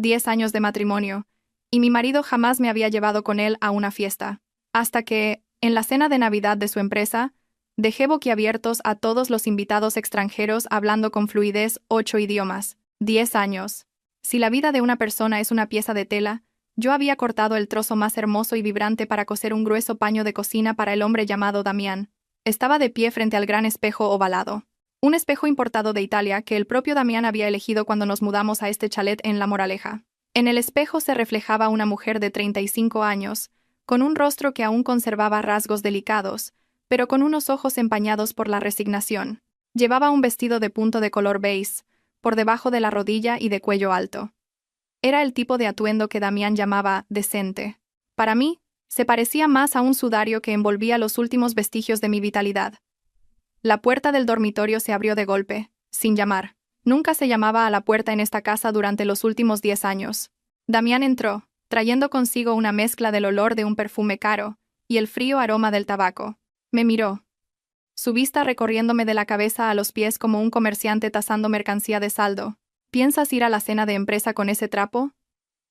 10 años de matrimonio, y mi marido jamás me había llevado con él a una fiesta. Hasta que, en la cena de Navidad de su empresa, dejé boquiabiertos a todos los invitados extranjeros hablando con fluidez 8 idiomas. 10 años. Si la vida de una persona es una pieza de tela, yo había cortado el trozo más hermoso y vibrante para coser un grueso paño de cocina para el hombre llamado Damián. Estaba de pie frente al gran espejo ovalado. Un espejo importado de Italia que el propio Damián había elegido cuando nos mudamos a este chalet en La Moraleja. En el espejo se reflejaba una mujer de 35 años, con un rostro que aún conservaba rasgos delicados, pero con unos ojos empañados por la resignación. Llevaba un vestido de punto de color beige, por debajo de la rodilla y de cuello alto. Era el tipo de atuendo que Damián llamaba decente. Para mí, se parecía más a un sudario que envolvía los últimos vestigios de mi vitalidad. La puerta del dormitorio se abrió de golpe, sin llamar. Nunca se llamaba a la puerta en esta casa durante los últimos 10 años. Damián entró, trayendo consigo una mezcla del olor de un perfume caro y el frío aroma del tabaco. Me miró, su vista recorriéndome de la cabeza a los pies como un comerciante tasando mercancía de saldo. ¿Piensas ir a la cena de empresa con ese trapo?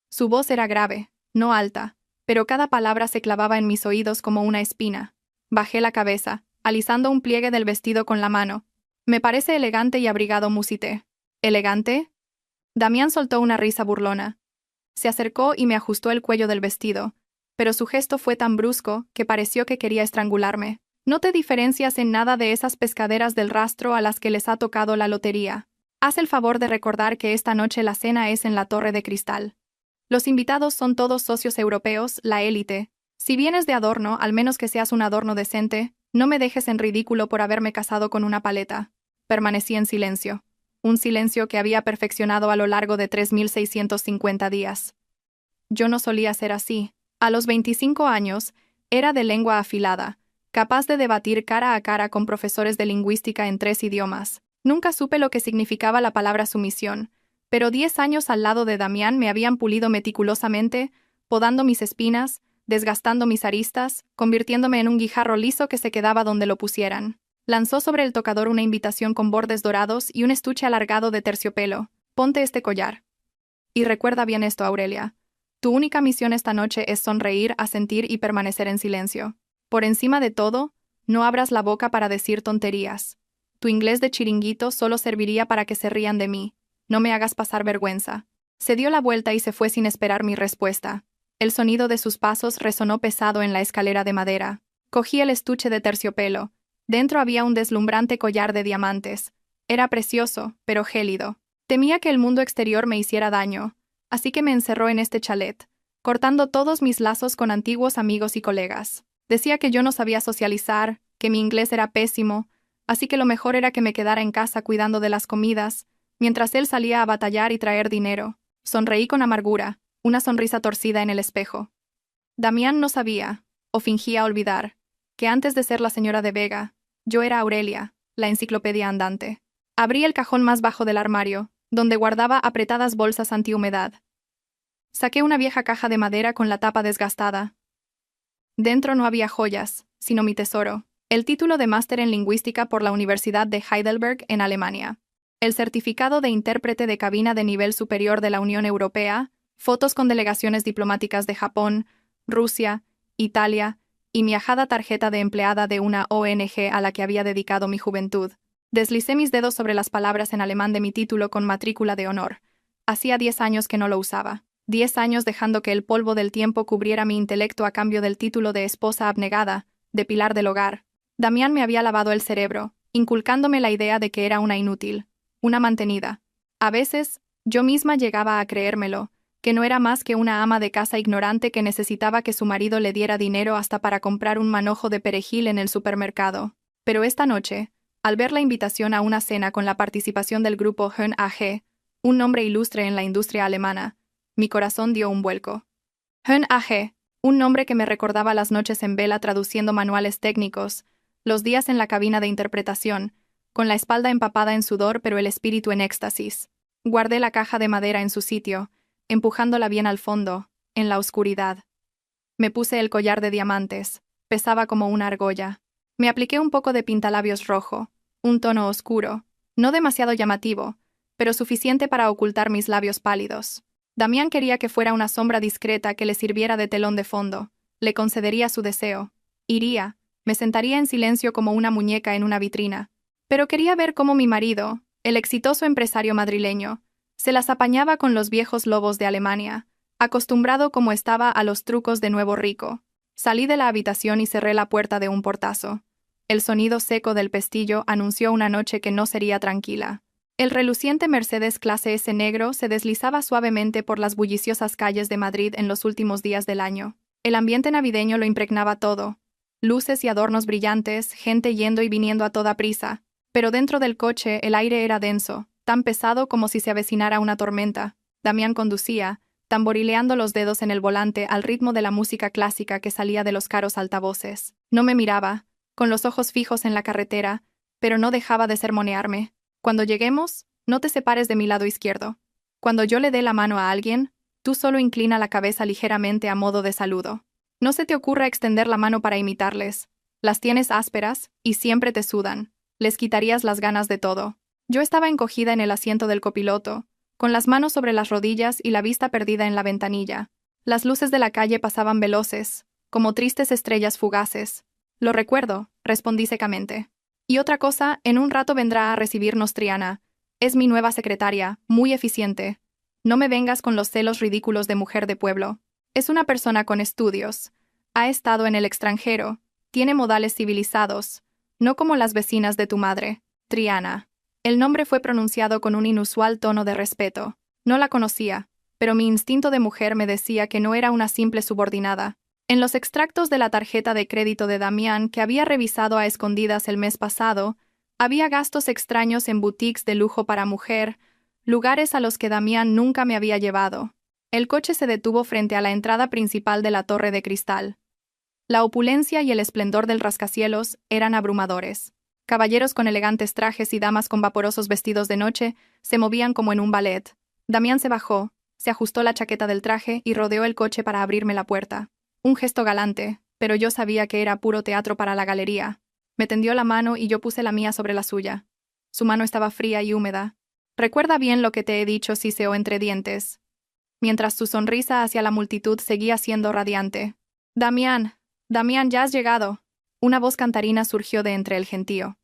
Su voz era grave, no alta, pero cada palabra se clavaba en mis oídos como una espina. Bajé la cabeza, alisando un pliegue del vestido con la mano. Me parece elegante y abrigado, musité. ¿Elegante? Damián soltó una risa burlona. Se acercó y me ajustó el cuello del vestido, pero su gesto fue tan brusco que pareció que quería estrangularme. No te diferencias en nada de esas pescaderas del rastro a las que les ha tocado la lotería. Haz el favor de recordar que esta noche la cena es en la Torre de Cristal. Los invitados son todos socios europeos, la élite. Si vienes de adorno, al menos que seas un adorno decente, no me dejes en ridículo por haberme casado con una paleta. Permanecí en silencio. Un silencio que había perfeccionado a lo largo de 3.650 días. Yo no solía ser así. A los 25 años, era de lengua afilada, capaz de debatir cara a cara con profesores de lingüística en 3 idiomas. Nunca supe lo que significaba la palabra sumisión, pero 10 años al lado de Damián me habían pulido meticulosamente, podando mis espinas, desgastando mis aristas, convirtiéndome en un guijarro liso que se quedaba donde lo pusieran. Lanzó sobre el tocador una invitación con bordes dorados y un estuche alargado de terciopelo. Ponte este collar. Y recuerda bien esto, Aurelia. Tu única misión esta noche es sonreír, asentir y permanecer en silencio. Por encima de todo, no abras la boca para decir tonterías. Tu inglés de chiringuito solo serviría para que se rían de mí. No me hagas pasar vergüenza. Se dio la vuelta y se fue sin esperar mi respuesta. El sonido de sus pasos resonó pesado en la escalera de madera. Cogí el estuche de terciopelo. Dentro había un deslumbrante collar de diamantes. Era precioso, pero gélido. Temía que el mundo exterior me hiciera daño, así que me encerró en este chalet, cortando todos mis lazos con antiguos amigos y colegas. Decía que yo no sabía socializar, que mi inglés era pésimo, así que lo mejor era que me quedara en casa cuidando de las comidas, mientras él salía a batallar y traer dinero. Sonreí con amargura, una sonrisa torcida en el espejo. Damián no sabía, o fingía olvidar, que antes de ser la señora de Vega, yo era Aurelia, la enciclopedia andante. Abrí el cajón más bajo del armario, donde guardaba apretadas bolsas antihumedad. Saqué una vieja caja de madera con la tapa desgastada. Dentro no había joyas, sino mi tesoro, el título de máster en lingüística por la Universidad de Heidelberg en Alemania, el certificado de intérprete de cabina de nivel superior de la Unión Europea, fotos con delegaciones diplomáticas de Japón, Rusia, Italia, y mi ajada tarjeta de empleada de una ONG a la que había dedicado mi juventud. Deslicé mis dedos sobre las palabras en alemán de mi título con matrícula de honor. Hacía 10 años que no lo usaba. 10 años dejando que el polvo del tiempo cubriera mi intelecto a cambio del título de esposa abnegada, de pilar del hogar. Damián me había lavado el cerebro, inculcándome la idea de que era una inútil, una mantenida. A veces, yo misma llegaba a creérmelo, que no era más que una ama de casa ignorante que necesitaba que su marido le diera dinero hasta para comprar un manojo de perejil en el supermercado. Pero esta noche, al ver la invitación a una cena con la participación del grupo Höhen AG, un nombre ilustre en la industria alemana, mi corazón dio un vuelco. Höhen AG, un nombre que me recordaba las noches en vela traduciendo manuales técnicos, los días en la cabina de interpretación, con la espalda empapada en sudor pero el espíritu en éxtasis. Guardé la caja de madera en su sitio, empujándola bien al fondo, en la oscuridad. Me puse el collar de diamantes, pesaba como una argolla. Me apliqué un poco de pintalabios rojo, un tono oscuro, no demasiado llamativo, pero suficiente para ocultar mis labios pálidos. Damián quería que fuera una sombra discreta que le sirviera de telón de fondo. Le concedería su deseo. Iría, me sentaría en silencio como una muñeca en una vitrina. Pero quería ver cómo mi marido, el exitoso empresario madrileño, se las apañaba con los viejos lobos de Alemania, acostumbrado como estaba a los trucos de nuevo rico. Salí de la habitación y cerré la puerta de un portazo. El sonido seco del pestillo anunció una noche que no sería tranquila. El reluciente Mercedes clase S negro se deslizaba suavemente por las bulliciosas calles de Madrid en los últimos días del año. El ambiente navideño lo impregnaba todo. Luces y adornos brillantes, gente yendo y viniendo a toda prisa. Pero dentro del coche el aire era denso, tan pesado como si se avecinara una tormenta. Damián conducía, tamborileando los dedos en el volante al ritmo de la música clásica que salía de los caros altavoces. No me miraba, con los ojos fijos en la carretera, pero no dejaba de sermonearme. Cuando lleguemos, no te separes de mi lado izquierdo. Cuando yo le dé la mano a alguien, tú solo inclina la cabeza ligeramente a modo de saludo. No se te ocurra extender la mano para imitarles. Las tienes ásperas y siempre te sudan. Les quitarías las ganas de todo. Yo estaba encogida en el asiento del copiloto, con las manos sobre las rodillas y la vista perdida en la ventanilla. Las luces de la calle pasaban veloces, como tristes estrellas fugaces. Lo recuerdo, respondí secamente. Y otra cosa, en un rato vendrá a recibirnos Triana. Es mi nueva secretaria, muy eficiente. No me vengas con los celos ridículos de mujer de pueblo. Es una persona con estudios. Ha estado en el extranjero. Tiene modales civilizados. No como las vecinas de tu madre, Triana. El nombre fue pronunciado con un inusual tono de respeto. No la conocía, pero mi instinto de mujer me decía que no era una simple subordinada. En los extractos de la tarjeta de crédito de Damián, que había revisado a escondidas el mes pasado, había gastos extraños en boutiques de lujo para mujer, lugares a los que Damián nunca me había llevado. El coche se detuvo frente a la entrada principal de la Torre de Cristal. La opulencia y el esplendor del rascacielos eran abrumadores. Caballeros con elegantes trajes y damas con vaporosos vestidos de noche se movían como en un ballet. Damián se bajó, se ajustó la chaqueta del traje y rodeó el coche para abrirme la puerta. Un gesto galante, pero yo sabía que era puro teatro para la galería. Me tendió la mano y yo puse la mía sobre la suya. Su mano estaba fría y húmeda. «Recuerda bien lo que te he dicho», siseó entre dientes, mientras su sonrisa hacia la multitud seguía siendo radiante. «Damián, Damián, ya has llegado». Una voz cantarina surgió de entre el gentío.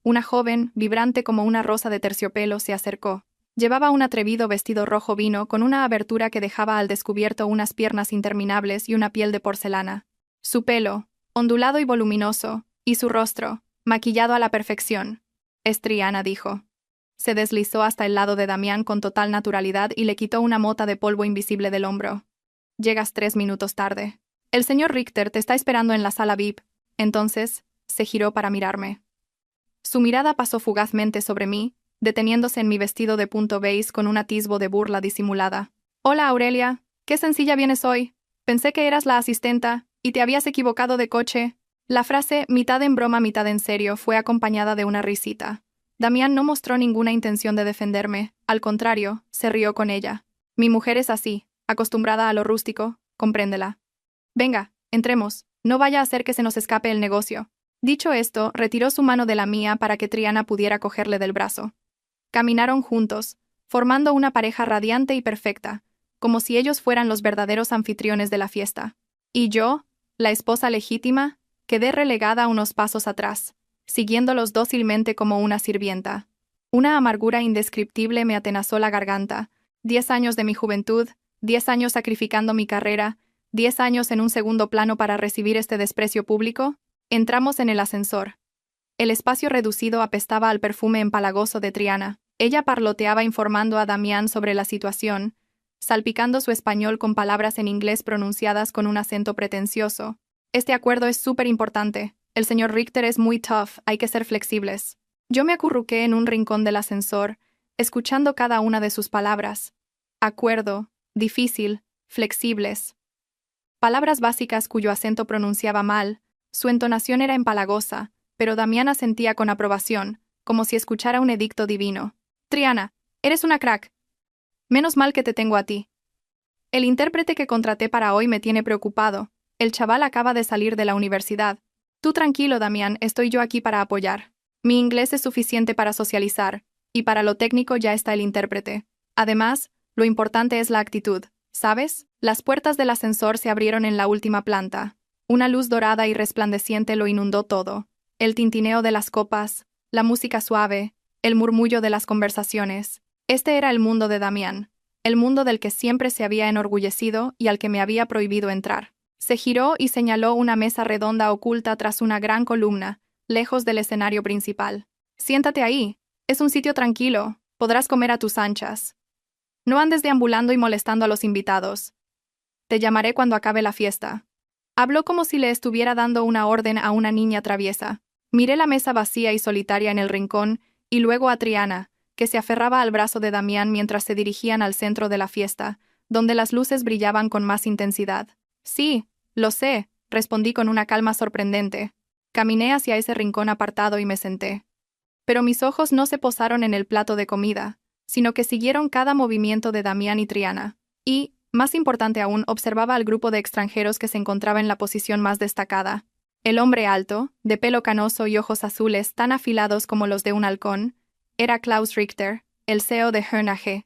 Una joven, vibrante como una rosa de terciopelo, se acercó. Llevaba un atrevido vestido rojo vino con una abertura que dejaba al descubierto unas piernas interminables y una piel de porcelana. Su pelo, ondulado y voluminoso, y su rostro, maquillado a la perfección. «Es Triana», dijo. Se deslizó hasta el lado de Damián con total naturalidad y le quitó una mota de polvo invisible del hombro. «Llegas 3 minutos tarde. El señor Richter te está esperando en la sala VIP». Entonces, se giró para mirarme. Su mirada pasó fugazmente sobre mí, deteniéndose en mi vestido de punto beige con un atisbo de burla disimulada. «Hola, Aurelia. Qué sencilla vienes hoy. Pensé que eras la asistenta, y te habías equivocado de coche». La frase, mitad en broma, mitad en serio, fue acompañada de una risita. Damián no mostró ninguna intención de defenderme, al contrario, se rió con ella. «Mi mujer es así, acostumbrada a lo rústico, compréndela. Venga, entremos, no vaya a hacer que se nos escape el negocio». Dicho esto, retiró su mano de la mía para que Triana pudiera cogerle del brazo. Caminaron juntos, formando una pareja radiante y perfecta, como si ellos fueran los verdaderos anfitriones de la fiesta. Y yo, la esposa legítima, quedé relegada unos pasos atrás, siguiéndolos dócilmente como una sirvienta. Una amargura indescriptible me atenazó la garganta. 10 años de mi juventud, 10 años sacrificando mi carrera, 10 años en un segundo plano para recibir este desprecio público. Entramos en el ascensor. El espacio reducido apestaba al perfume empalagoso de Triana. Ella parloteaba informando a Damián sobre la situación, salpicando su español con palabras en inglés pronunciadas con un acento pretencioso. «Este acuerdo es súper importante. El señor Richter es muy tough, hay que ser flexibles». Yo me acurruqué en un rincón del ascensor, escuchando cada una de sus palabras. Acuerdo, difícil, flexibles. Palabras básicas cuyo acento pronunciaba mal. Su entonación era empalagosa, pero Damián asentía con aprobación, como si escuchara un edicto divino. «Triana, eres una crack. Menos mal que te tengo a ti. El intérprete que contraté para hoy me tiene preocupado. El chaval acaba de salir de la universidad. Tú tranquilo, Damián, estoy yo aquí para apoyar. Mi inglés es suficiente para socializar, y para lo técnico ya está el intérprete. Además, Lo importante es la actitud, ¿sabes? Las puertas del ascensor se abrieron en la última planta. Una luz dorada y resplandeciente lo inundó todo. El tintineo de las copas, la música suave, el murmullo de las conversaciones. Este era el mundo de Damián, el mundo del que siempre se había enorgullecido y al que me había prohibido entrar. Se giró y señaló una mesa redonda oculta tras una gran columna, lejos del escenario principal. Siéntate ahí. Es un sitio tranquilo. Podrás comer a tus anchas. No andes deambulando y molestando a los invitados. Te llamaré cuando acabe la fiesta. Habló como si le estuviera dando una orden a una niña traviesa. Miré la mesa vacía y solitaria en el rincón y luego a Triana, que se aferraba al brazo de Damián mientras se dirigían al centro de la fiesta, donde las luces brillaban con más intensidad. Sí, lo sé, respondí con una calma sorprendente. Caminé hacia ese rincón apartado y me senté. Pero mis ojos no se posaron en el plato de comida, sino que siguieron cada movimiento de Damián y Triana. Y, más importante aún, observaba al grupo de extranjeros que se encontraba en la posición más destacada. El hombre alto, de pelo canoso y ojos azules tan afilados como los de un halcón, era Klaus Richter, el CEO de Hearn AG.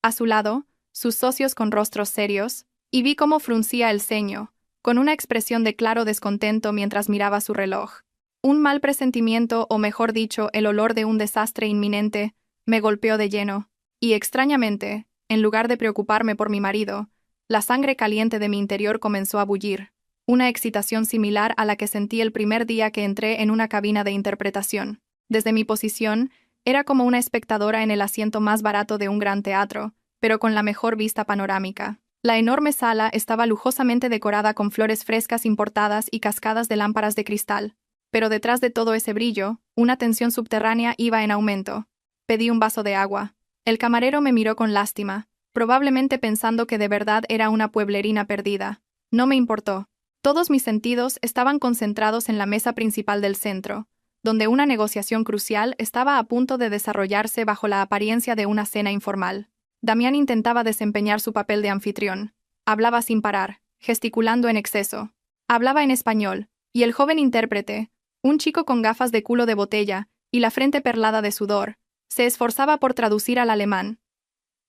A su lado, sus socios con rostros serios, y vi cómo fruncía el ceño, con una expresión de claro descontento mientras miraba su reloj. Un mal presentimiento, o mejor dicho, el olor de un desastre inminente, me golpeó de lleno, y extrañamente, en lugar de preocuparme por mi marido, la sangre caliente de mi interior comenzó a bullir, una excitación similar a la que sentí el primer día que entré en una cabina de interpretación. Desde mi posición, era como una espectadora en el asiento más barato de un gran teatro, pero con la mejor vista panorámica. La enorme sala estaba lujosamente decorada con flores frescas importadas y cascadas de lámparas de cristal. Pero detrás de todo ese brillo, una tensión subterránea iba en aumento. Pedí un vaso de agua. El camarero me miró con lástima, probablemente pensando que de verdad era una pueblerina perdida. No me importó. Todos mis sentidos estaban concentrados en la mesa principal del centro, donde una negociación crucial estaba a punto de desarrollarse bajo la apariencia de una cena informal. Damián intentaba desempeñar su papel de anfitrión. Hablaba sin parar, gesticulando en exceso. Hablaba en español, y el joven intérprete, un chico con gafas de culo de botella y la frente perlada de sudor, se esforzaba por traducir al alemán.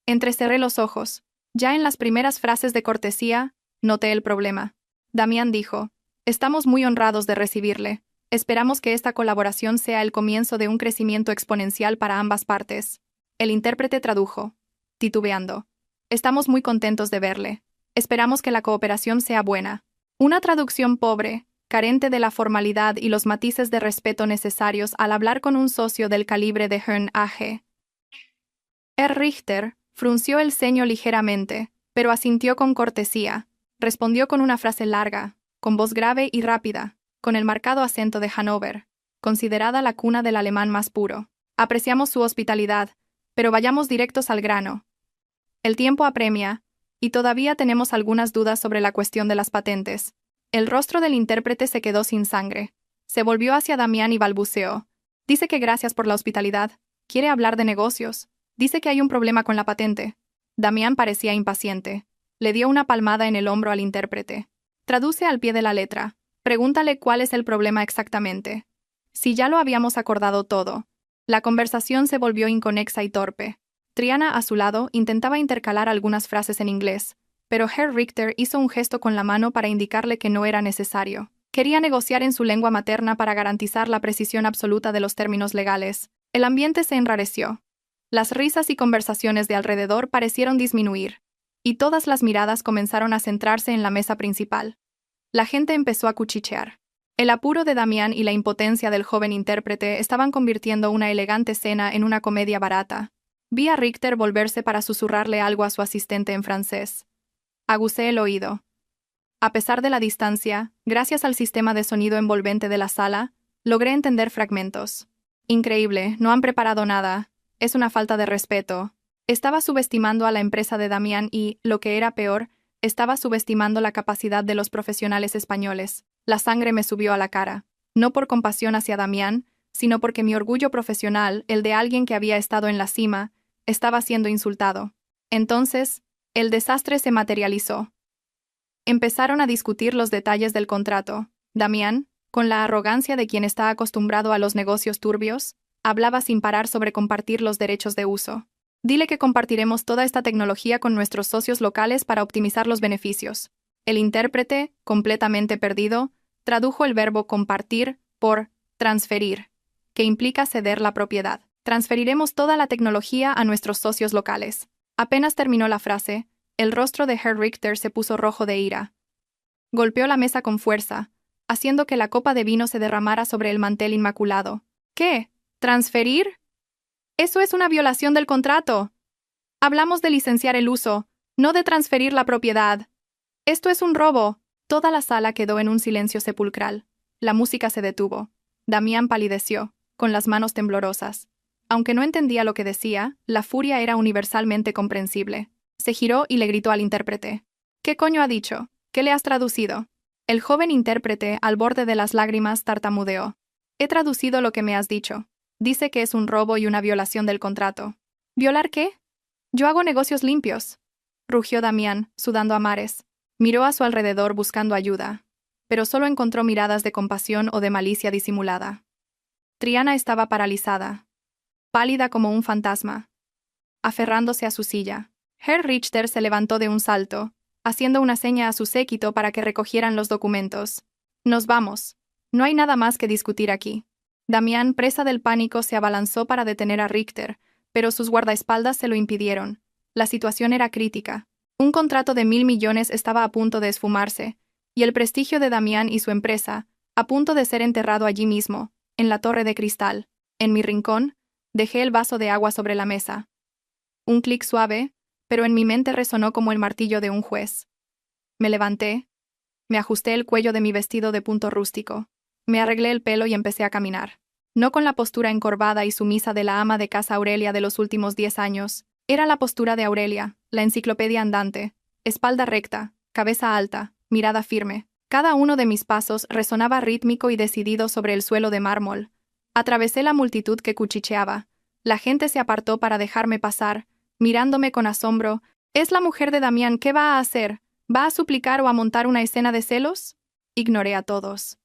Entrecerré los ojos. Ya en las primeras frases de cortesía, noté el problema. Damián dijo: «Estamos muy honrados de recibirle. Esperamos que esta colaboración sea el comienzo de un crecimiento exponencial para ambas partes». El intérprete tradujo, titubeando: «Estamos muy contentos de verle. Esperamos que la cooperación sea buena». Una traducción pobre, carente de la formalidad y los matices de respeto necesarios al hablar con un socio del calibre de Hearn AG. Herr Richter frunció el ceño ligeramente, pero asintió con cortesía. Respondió con una frase larga, con voz grave y rápida, con el marcado acento de Hannover, considerada la cuna del alemán más puro. «Apreciamos su hospitalidad, pero vayamos directos al grano. El tiempo apremia, y todavía tenemos algunas dudas sobre la cuestión de las patentes». El rostro del intérprete se quedó sin sangre. Se volvió hacia Damián y balbuceó: «Dice que gracias por la hospitalidad. Quiere hablar de negocios. Dice que hay un problema con la patente». Damián parecía impaciente. Le dio una palmada en el hombro al intérprete. «Traduce al pie de la letra. Pregúntale cuál es el problema exactamente». Si ya lo habíamos acordado todo. La conversación se volvió inconexa y torpe. Triana, a su lado, intentaba intercalar algunas frases en inglés, pero Herr Richter hizo un gesto con la mano para indicarle que no era necesario. Quería negociar en su lengua materna para garantizar la precisión absoluta de los términos legales. El ambiente se enrareció. Las risas y conversaciones de alrededor parecieron disminuir, y todas las miradas comenzaron a centrarse en la mesa principal. La gente empezó a cuchichear. El apuro de Damián y la impotencia del joven intérprete estaban convirtiendo una elegante cena en una comedia barata. Vi a Richter volverse para susurrarle algo a su asistente en francés. Aguzé el oído. A pesar de la distancia, gracias al sistema de sonido envolvente de la sala, logré entender fragmentos. «Increíble, no han preparado nada. Es una falta de respeto». Estaba subestimando a la empresa de Damián y, lo que era peor, estaba subestimando la capacidad de los profesionales españoles. La sangre me subió a la cara. No por compasión hacia Damián, sino porque mi orgullo profesional, el de alguien que había estado en la cima, estaba siendo insultado. Entonces, el desastre se materializó. Empezaron a discutir los detalles del contrato. Damián, con la arrogancia de quien está acostumbrado a los negocios turbios, hablaba sin parar sobre compartir los derechos de uso. Dile que compartiremos toda esta tecnología con nuestros socios locales para optimizar los beneficios. El intérprete, completamente perdido, tradujo el verbo compartir por transferir, que implica ceder la propiedad. Transferiremos toda la tecnología a nuestros socios locales. Apenas terminó la frase, el rostro de Herr Richter se puso rojo de ira. Golpeó la mesa con fuerza, haciendo que la copa de vino se derramara sobre el mantel inmaculado. ¿Qué? ¿Transferir? Eso es una violación del contrato. Hablamos de licenciar el uso, no de transferir la propiedad. Esto es un robo. Toda la sala quedó en un silencio sepulcral. La música se detuvo. Damián palideció, con las manos temblorosas. Aunque no entendía lo que decía, la furia era universalmente comprensible. Se giró y le gritó al intérprete. ¿Qué coño ha dicho? ¿Qué le has traducido? El joven intérprete, al borde de las lágrimas, tartamudeó. He traducido lo que me has dicho. Dice que es un robo y una violación del contrato. ¿Violar qué? Yo hago negocios limpios. Rugió Damián, sudando a mares. Miró a su alrededor buscando ayuda, pero solo encontró miradas de compasión o de malicia disimulada. Triana estaba paralizada, pálida como un fantasma, aferrándose a su silla. Herr Richter se levantó de un salto, haciendo una seña a su séquito para que recogieran los documentos. Nos vamos. No hay nada más que discutir aquí. Damián, presa del pánico, se abalanzó para detener a Richter, pero sus guardaespaldas se lo impidieron. La situación era crítica. Un contrato de 1.000 millones estaba a punto de esfumarse, y el prestigio de Damián y su empresa, a punto de ser enterrado allí mismo, en la torre de cristal. En mi rincón, dejé el vaso de agua sobre la mesa. Un clic suave, pero en mi mente resonó como el martillo de un juez. Me levanté, me ajusté el cuello de mi vestido de punto rústico, me arreglé el pelo y empecé a caminar. No con la postura encorvada y sumisa de la ama de casa Aurelia de los últimos 10 años, era la postura de Aurelia, la enciclopedia andante, espalda recta, cabeza alta, mirada firme. Cada uno de mis pasos resonaba rítmico y decidido sobre el suelo de mármol. Atravesé la multitud que cuchicheaba. La gente se apartó para dejarme pasar, mirándome con asombro. ¿Es la mujer de Damián? ¿Qué va a hacer? ¿Va a suplicar o a montar una escena de celos? Ignoré a todos.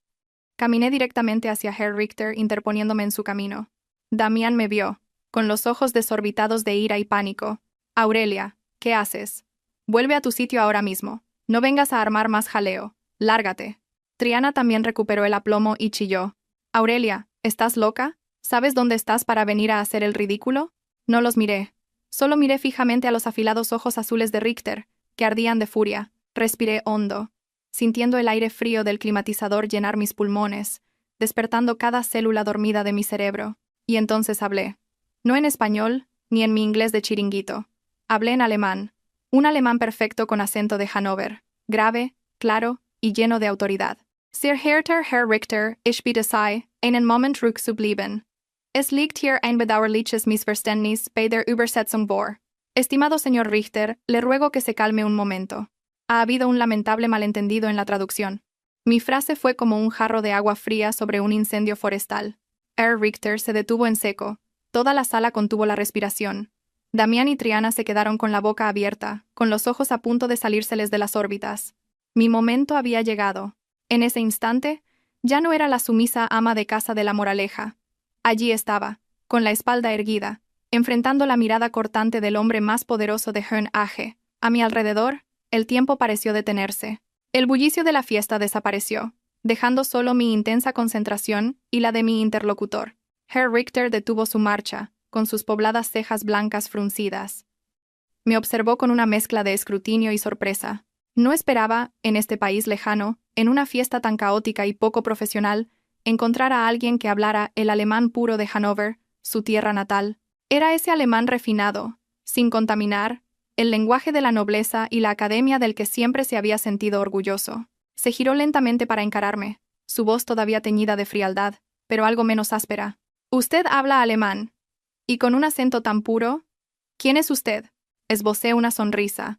Caminé directamente hacia Herr Richter, interponiéndome en su camino. Damián me vio, con los ojos desorbitados de ira y pánico. Aurelia, ¿qué haces? Vuelve a tu sitio ahora mismo. No vengas a armar más jaleo. Lárgate. Triana también recuperó el aplomo y chilló. Aurelia, ¿estás loca? ¿Sabes dónde estás para venir a hacer el ridículo? No los miré. Solo miré fijamente a los afilados ojos azules de Richter, que ardían de furia. Respiré hondo, sintiendo el aire frío del climatizador llenar mis pulmones, despertando cada célula dormida de mi cerebro. Y entonces hablé. No en español, ni en mi inglés de chiringuito. Hablé en alemán. Un alemán perfecto con acento de Hannover. Grave, claro y lleno de autoridad. Sehr geehrter Herr Richter, ich bitte Sie, einen Moment ruhig zu bleiben. Es liegt hier ein bedauerliches Missverständnis bei der Übersetzung vor. Estimado señor Richter, le ruego que se calme un momento. Ha habido un lamentable malentendido en la traducción. Mi frase fue como un jarro de agua fría sobre un incendio forestal. Herr Richter se detuvo en seco. Toda la sala contuvo la respiración. Damián y Triana se quedaron con la boca abierta, con los ojos a punto de salírseles de las órbitas. Mi momento había llegado. En ese instante, ya no era la sumisa ama de casa de la moraleja. Allí estaba, con la espalda erguida, enfrentando la mirada cortante del hombre más poderoso de Herne Age. A mi alrededor, el tiempo pareció detenerse. El bullicio de la fiesta desapareció, dejando solo mi intensa concentración y la de mi interlocutor. Herr Richter detuvo su marcha, con sus pobladas cejas blancas fruncidas. Me observó con una mezcla de escrutinio y sorpresa. No esperaba, en este país lejano, en una fiesta tan caótica y poco profesional, encontrar a alguien que hablara el alemán puro de Hannover, su tierra natal. Era ese alemán refinado, sin contaminar, el lenguaje de la nobleza y la academia del que siempre se había sentido orgulloso. Se giró lentamente para encararme, su voz todavía teñida de frialdad, pero algo menos áspera. «Usted habla alemán. ¿Y con un acento tan puro? ¿Quién es usted?» Esbocé una sonrisa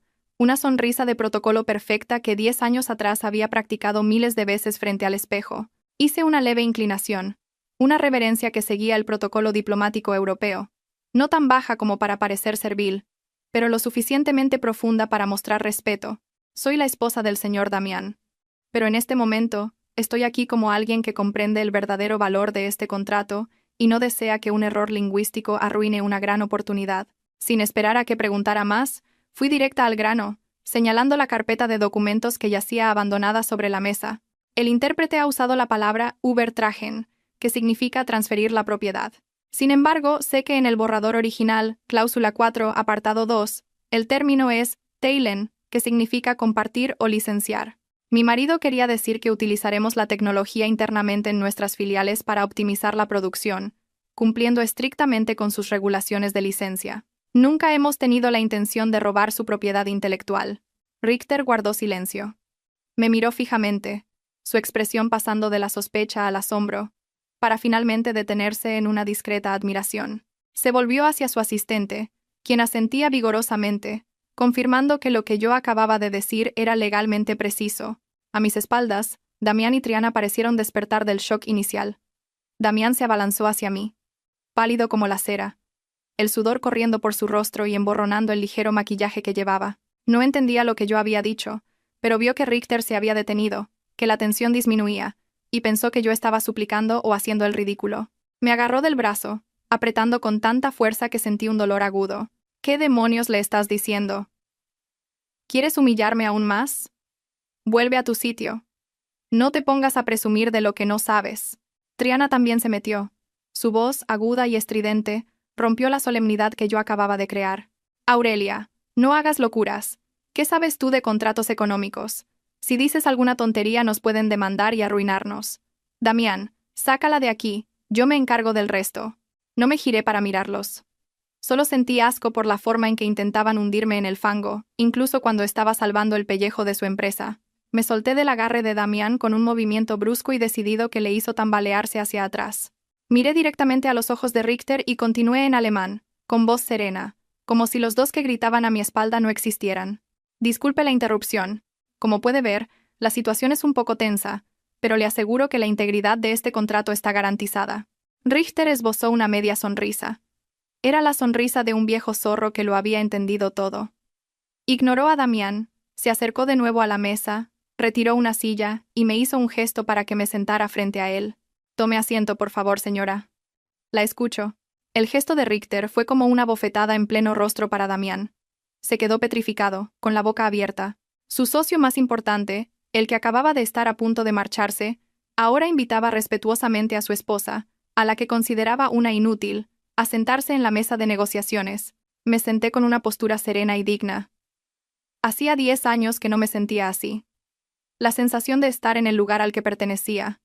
de protocolo perfecta que 10 años atrás había practicado miles de veces frente al espejo. Hice una leve inclinación, una reverencia que seguía el protocolo diplomático europeo, no tan baja como para parecer servil, pero lo suficientemente profunda para mostrar respeto. Soy la esposa del señor Damián. Pero en este momento, estoy aquí como alguien que comprende el verdadero valor de este contrato y no desea que un error lingüístico arruine una gran oportunidad. Sin esperar a que preguntara más, fui directa al grano, señalando la carpeta de documentos que yacía abandonada sobre la mesa. El intérprete ha usado la palabra Übertragen, que significa transferir la propiedad. Sin embargo, sé que en el borrador original, cláusula 4, apartado 2, el término es teilen, que significa compartir o licenciar. Mi marido quería decir que utilizaremos la tecnología internamente en nuestras filiales para optimizar la producción, cumpliendo estrictamente con sus regulaciones de licencia. Nunca hemos tenido la intención de robar su propiedad intelectual. Richter guardó silencio. Me miró fijamente, su expresión pasando de la sospecha al asombro, para finalmente detenerse en una discreta admiración. Se volvió hacia su asistente, quien asentía vigorosamente, confirmando que lo que yo acababa de decir era legalmente preciso. A mis espaldas, Damián y Triana parecieron despertar del shock inicial. Damián se abalanzó hacia mí, pálido como la cera, el sudor corriendo por su rostro y emborronando el ligero maquillaje que llevaba. No entendía lo que yo había dicho, pero vio que Richter se había detenido, que la tensión disminuía, y pensó que yo estaba suplicando o haciendo el ridículo. Me agarró del brazo, apretando con tanta fuerza que sentí un dolor agudo. ¿Qué demonios le estás diciendo? ¿Quieres humillarme aún más? Vuelve a tu sitio. No te pongas a presumir de lo que no sabes. Triana también se metió. Su voz, aguda y estridente, rompió la solemnidad que yo acababa de crear. Aurelia, no hagas locuras. ¿Qué sabes tú de contratos económicos? Si dices alguna tontería nos pueden demandar y arruinarnos. Damián, sácala de aquí, yo me encargo del resto. No me giré para mirarlos. Solo sentí asco por la forma en que intentaban hundirme en el fango, incluso cuando estaba salvando el pellejo de su empresa. Me solté del agarre de Damián con un movimiento brusco y decidido que le hizo tambalearse hacia atrás. Miré directamente a los ojos de Richter y continué en alemán, con voz serena, como si los dos que gritaban a mi espalda no existieran. Disculpe la interrupción. Como puede ver, la situación es un poco tensa, pero le aseguro que la integridad de este contrato está garantizada. Richter esbozó una media sonrisa. Era la sonrisa de un viejo zorro que lo había entendido todo. Ignoró a Damián, se acercó de nuevo a la mesa, retiró una silla y me hizo un gesto para que me sentara frente a él. Tome asiento, por favor, señora. La escucho. El gesto de Richter fue como una bofetada en pleno rostro para Damián. Se quedó petrificado, con la boca abierta. Su socio más importante, el que acababa de estar a punto de marcharse, ahora invitaba respetuosamente a su esposa, a la que consideraba una inútil, a sentarse en la mesa de negociaciones. Me senté con una postura serena y digna. Hacía 10 años que no me sentía así. La sensación de estar en el lugar al que pertenecía.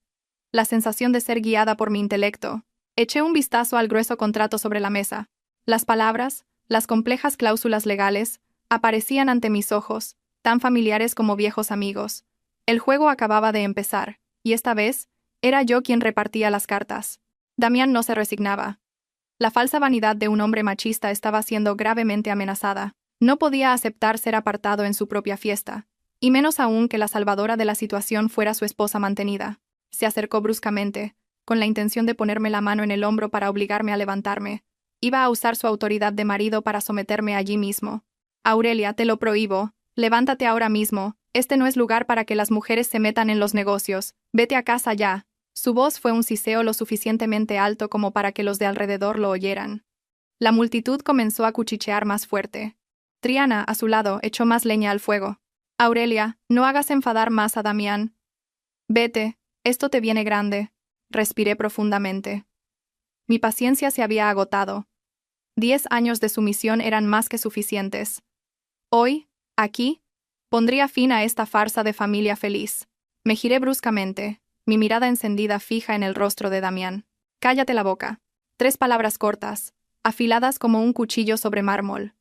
La sensación de ser guiada por mi intelecto. Eché un vistazo al grueso contrato sobre la mesa. Las palabras, las complejas cláusulas legales, aparecían ante mis ojos, tan familiares como viejos amigos. El juego acababa de empezar, y esta vez, era yo quien repartía las cartas. Damián no se resignaba. La falsa vanidad de un hombre machista estaba siendo gravemente amenazada. No podía aceptar ser apartado en su propia fiesta, y menos aún que la salvadora de la situación fuera su esposa mantenida. Se acercó bruscamente, con la intención de ponerme la mano en el hombro para obligarme a levantarme. Iba a usar su autoridad de marido para someterme allí mismo. Aurelia, te lo prohíbo. Levántate ahora mismo. Este no es lugar para que las mujeres se metan en los negocios. Vete a casa ya. Su voz fue un siseo lo suficientemente alto como para que los de alrededor lo oyeran. La multitud comenzó a cuchichear más fuerte. Triana, a su lado, echó más leña al fuego. Aurelia, no hagas enfadar más a Damián. Vete, esto te viene grande. Respiré profundamente. Mi paciencia se había agotado. 10 años de sumisión eran más que suficientes. Hoy, aquí, pondría fin a esta farsa de familia feliz. Me giré bruscamente, mi mirada encendida fija en el rostro de Damián. Cállate la boca. 3 palabras cortas, afiladas como un cuchillo sobre mármol.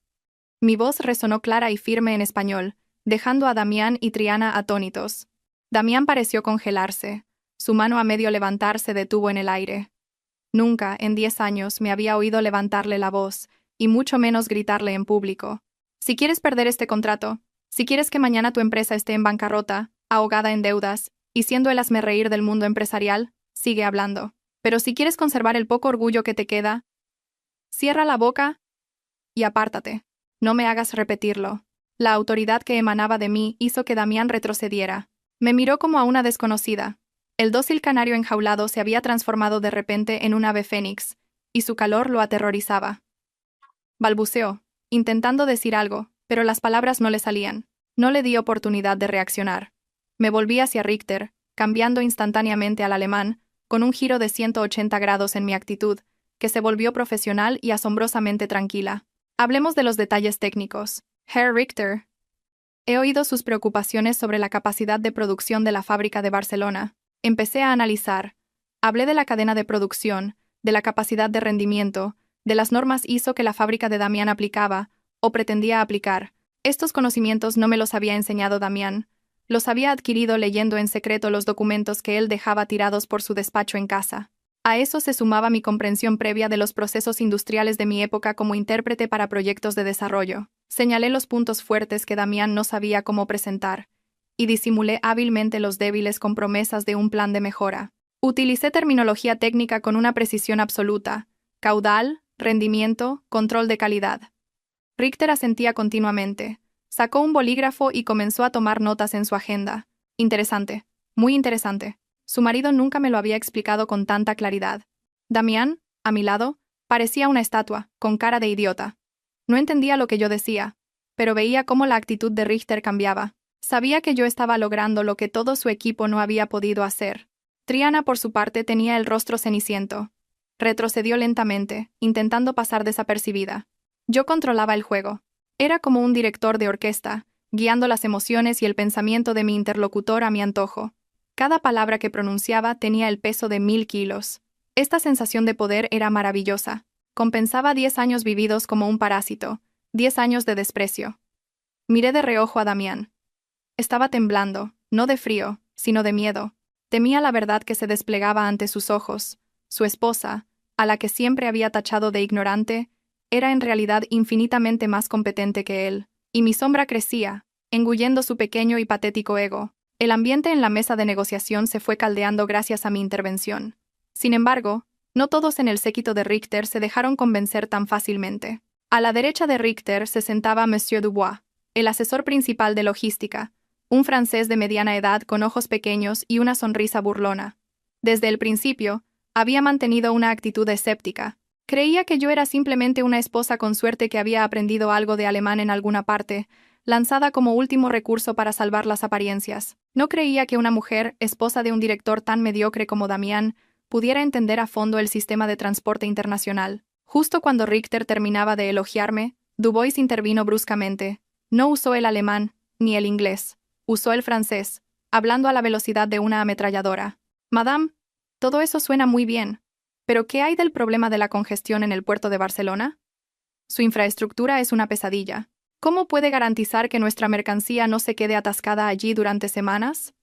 Mi voz resonó clara y firme en español, dejando a Damián y Triana atónitos. Damián pareció congelarse. Su mano a medio levantar se detuvo en el aire. Nunca, en 10 años, me había oído levantarle la voz, y mucho menos gritarle en público. Si quieres perder este contrato, si quieres que mañana tu empresa esté en bancarrota, ahogada en deudas, y siendo el hazmerreír del mundo empresarial, sigue hablando. Pero si quieres conservar el poco orgullo que te queda, cierra la boca y apártate. No me hagas repetirlo. La autoridad que emanaba de mí hizo que Damián retrocediera. Me miró como a una desconocida. El dócil canario enjaulado se había transformado de repente en un ave fénix, y su calor lo aterrorizaba. Balbuceó, intentando decir algo, pero las palabras no le salían. No le di oportunidad de reaccionar. Me volví hacia Richter, cambiando instantáneamente al alemán, con un giro de 180 grados en mi actitud, que se volvió profesional y asombrosamente tranquila. Hablemos de los detalles técnicos. Herr Richter. He oído sus preocupaciones sobre la capacidad de producción de la fábrica de Barcelona. Empecé a analizar. Hablé de la cadena de producción, de la capacidad de rendimiento, de las normas ISO que la fábrica de Damián aplicaba, o pretendía aplicar. Estos conocimientos no me los había enseñado Damián. Los había adquirido leyendo en secreto los documentos que él dejaba tirados por su despacho en casa. A eso se sumaba mi comprensión previa de los procesos industriales de mi época como intérprete para proyectos de desarrollo. Señalé los puntos fuertes que Damián no sabía cómo presentar, y disimulé hábilmente los débiles con promesas de un plan de mejora. Utilicé terminología técnica con una precisión absoluta: caudal, rendimiento, control de calidad. Richter asentía continuamente. Sacó un bolígrafo y comenzó a tomar notas en su agenda. Interesante, muy interesante. Su marido nunca me lo había explicado con tanta claridad. Damián, a mi lado, parecía una estatua, con cara de idiota. No entendía lo que yo decía, pero veía cómo la actitud de Richter cambiaba. Sabía que yo estaba logrando lo que todo su equipo no había podido hacer. Triana, por su parte, tenía el rostro ceniciento. Retrocedió lentamente, intentando pasar desapercibida. Yo controlaba el juego. Era como un director de orquesta, guiando las emociones y el pensamiento de mi interlocutor a mi antojo. Cada palabra que pronunciaba tenía el peso de 1000 kilos. Esta sensación de poder era maravillosa. Compensaba 10 años vividos como un parásito, 10 años de desprecio. Miré de reojo a Damián. Estaba temblando, no de frío, sino de miedo. Temía la verdad que se desplegaba ante sus ojos. Su esposa, a la que siempre había tachado de ignorante, era en realidad infinitamente más competente que él, y mi sombra crecía, engullendo su pequeño y patético ego. El ambiente en la mesa de negociación se fue caldeando gracias a mi intervención. Sin embargo, no todos en el séquito de Richter se dejaron convencer tan fácilmente. A la derecha de Richter se sentaba Monsieur Dubois, el asesor principal de logística, un francés de mediana edad con ojos pequeños y una sonrisa burlona. Desde el principio, había mantenido una actitud escéptica. Creía que yo era simplemente una esposa con suerte que había aprendido algo de alemán en alguna parte, lanzada como último recurso para salvar las apariencias. No creía que una mujer, esposa de un director tan mediocre como Damián, pudiera entender a fondo el sistema de transporte internacional. Justo cuando Richter terminaba de elogiarme, Dubois intervino bruscamente. No usó el alemán, ni el inglés. Usó el francés, hablando a la velocidad de una ametralladora. «Madame, todo eso suena muy bien. ¿Pero qué hay del problema de la congestión en el puerto de Barcelona? Su infraestructura es una pesadilla. ¿Cómo puede garantizar que nuestra mercancía no se quede atascada allí durante semanas?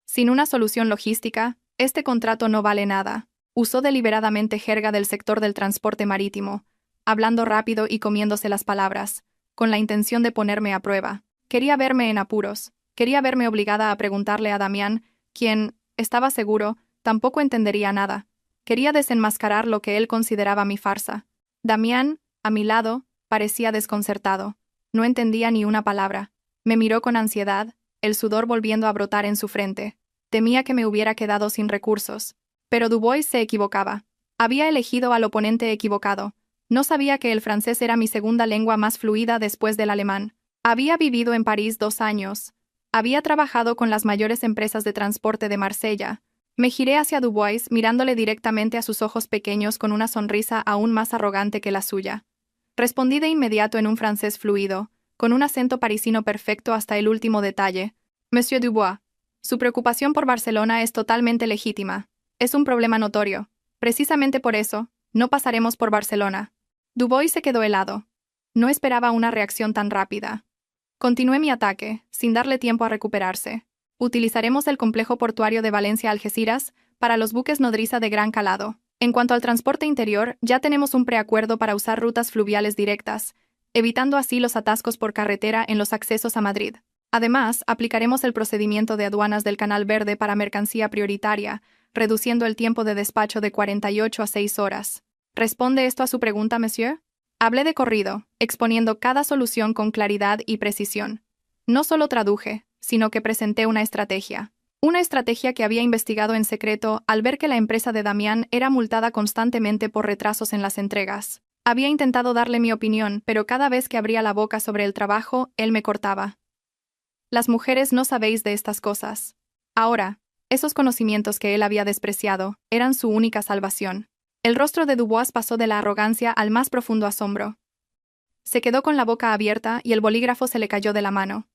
Sin una solución logística, este contrato no vale nada». Usó deliberadamente jerga del sector del transporte marítimo, hablando rápido y comiéndose las palabras, con la intención de ponerme a prueba. Quería verme en apuros. Quería verme obligada a preguntarle a Damián, quien, estaba seguro, tampoco entendería nada. Quería desenmascarar lo que él consideraba mi farsa. Damián, a mi lado, parecía desconcertado. No entendía ni una palabra. Me miró con ansiedad, el sudor volviendo a brotar en su frente. Temía que me hubiera quedado sin recursos. Pero Dubois se equivocaba. Había elegido al oponente equivocado. No sabía que el francés era mi segunda lengua más fluida después del alemán. Había vivido en París 2 años. Había trabajado con las mayores empresas de transporte de Marsella. Me giré hacia Dubois, mirándole directamente a sus ojos pequeños con una sonrisa aún más arrogante que la suya. Respondí de inmediato en un francés fluido, con un acento parisino perfecto hasta el último detalle. Monsieur Dubois, su preocupación por Barcelona es totalmente legítima. Es un problema notorio. Precisamente por eso, no pasaremos por Barcelona. Dubois se quedó helado. No esperaba una reacción tan rápida. Continué mi ataque, sin darle tiempo a recuperarse. Utilizaremos el complejo portuario de Valencia-Algeciras para los buques nodriza de gran calado. En cuanto al transporte interior, ya tenemos un preacuerdo para usar rutas fluviales directas, evitando así los atascos por carretera en los accesos a Madrid. Además, aplicaremos el procedimiento de aduanas del Canal Verde para mercancía prioritaria, reduciendo el tiempo de despacho de 48 a 6 horas. ¿Responde esto a su pregunta, monsieur? Hablé de corrido, exponiendo cada solución con claridad y precisión. No solo traduje, sino que presenté una estrategia. Una estrategia que había investigado en secreto al ver que la empresa de Damián era multada constantemente por retrasos en las entregas. Había intentado darle mi opinión, pero cada vez que abría la boca sobre el trabajo, él me cortaba. Las mujeres no sabéis de estas cosas. Ahora, esos conocimientos que él había despreciado, eran su única salvación. El rostro de Dubois pasó de la arrogancia al más profundo asombro. Se quedó con la boca abierta y el bolígrafo se le cayó de la mano.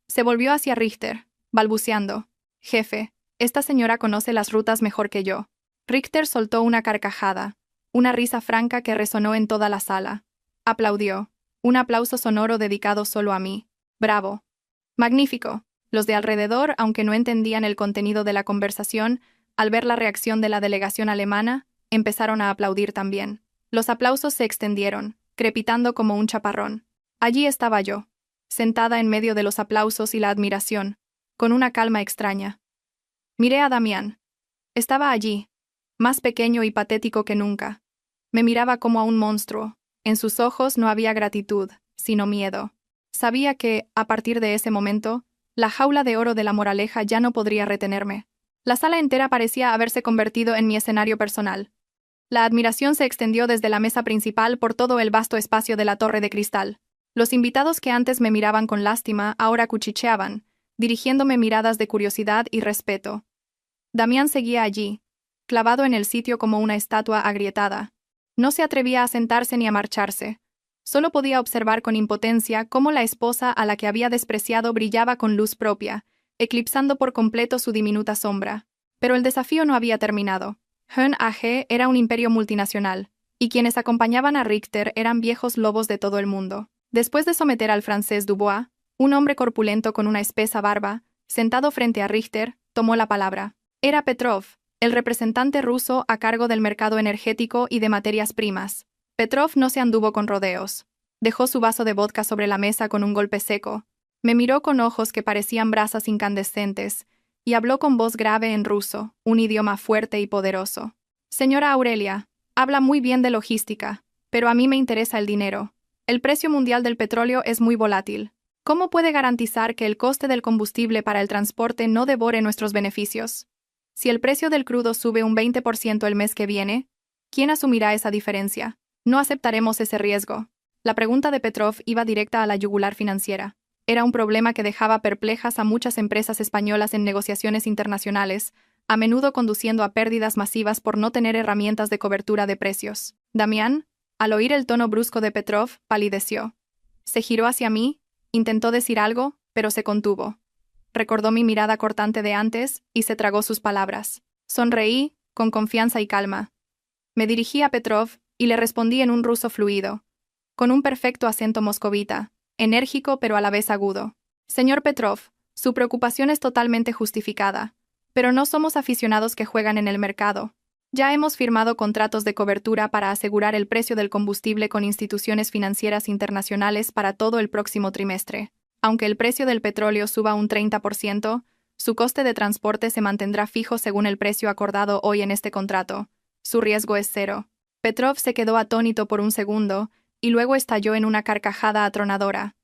Se volvió hacia Richter, balbuceando. «Jefe, esta señora conoce las rutas mejor que yo». Richter soltó una carcajada, una risa franca que resonó en toda la sala. Aplaudió. Un aplauso sonoro dedicado solo a mí. «Bravo». «Magnífico». Los de alrededor, aunque no entendían el contenido de la conversación, al ver la reacción de la delegación alemana, empezaron a aplaudir también. Los aplausos se extendieron, crepitando como un chaparrón. Allí estaba yo, sentada en medio de los aplausos y la admiración, con una calma extraña. Miré a Damián. Estaba allí, más pequeño y patético que nunca. Me miraba como a un monstruo. En sus ojos no había gratitud, sino miedo. Sabía que, a partir de ese momento, la jaula de oro de la moraleja ya no podría retenerme. La sala entera parecía haberse convertido en mi escenario personal. La admiración se extendió desde la mesa principal por todo el vasto espacio de la torre de cristal. Los invitados que antes me miraban con lástima ahora cuchicheaban, dirigiéndome miradas de curiosidad y respeto. Damián seguía allí, clavado en el sitio como una estatua agrietada. No se atrevía a sentarse ni a marcharse. Solo podía observar con impotencia cómo la esposa a la que había despreciado brillaba con luz propia, eclipsando por completo su diminuta sombra. Pero el desafío no había terminado. Hön AG era un imperio multinacional, y quienes acompañaban a Richter eran viejos lobos de todo el mundo. Después de someter al francés Dubois, un hombre corpulento con una espesa barba, sentado frente a Richter, tomó la palabra. Era Petrov, el representante ruso a cargo del mercado energético y de materias primas. Petrov no se anduvo con rodeos. Dejó su vaso de vodka sobre la mesa con un golpe seco. Me miró con ojos que parecían brasas incandescentes, y habló con voz grave en ruso, un idioma fuerte y poderoso. «Señora Aurelia, habla muy bien de logística, pero a mí me interesa el dinero. El precio mundial del petróleo es muy volátil. ¿Cómo puede garantizar que el coste del combustible para el transporte no devore nuestros beneficios? Si el precio del crudo sube un 20% el mes que viene, ¿quién asumirá esa diferencia? No aceptaremos ese riesgo». La pregunta de Petrov iba directa a la yugular financiera. Era un problema que dejaba perplejas a muchas empresas españolas en negociaciones internacionales, a menudo conduciendo a pérdidas masivas por no tener herramientas de cobertura de precios. Damián, al oír el tono brusco de Petrov, palideció. Se giró hacia mí, intentó decir algo, pero se contuvo. Recordó mi mirada cortante de antes y se tragó sus palabras. Sonreí, con confianza y calma. Me dirigí a Petrov y le respondí en un ruso fluido, con un perfecto acento moscovita, enérgico pero a la vez agudo. Señor Petrov, su preocupación es totalmente justificada, pero no somos aficionados que juegan en el mercado. Ya hemos firmado contratos de cobertura para asegurar el precio del combustible con instituciones financieras internacionales para todo el próximo trimestre. Aunque el precio del petróleo suba un 30%, su coste de transporte se mantendrá fijo según el precio acordado hoy en este contrato. Su riesgo es cero. Petrov se quedó atónito por un segundo, y luego estalló en una carcajada atronadora.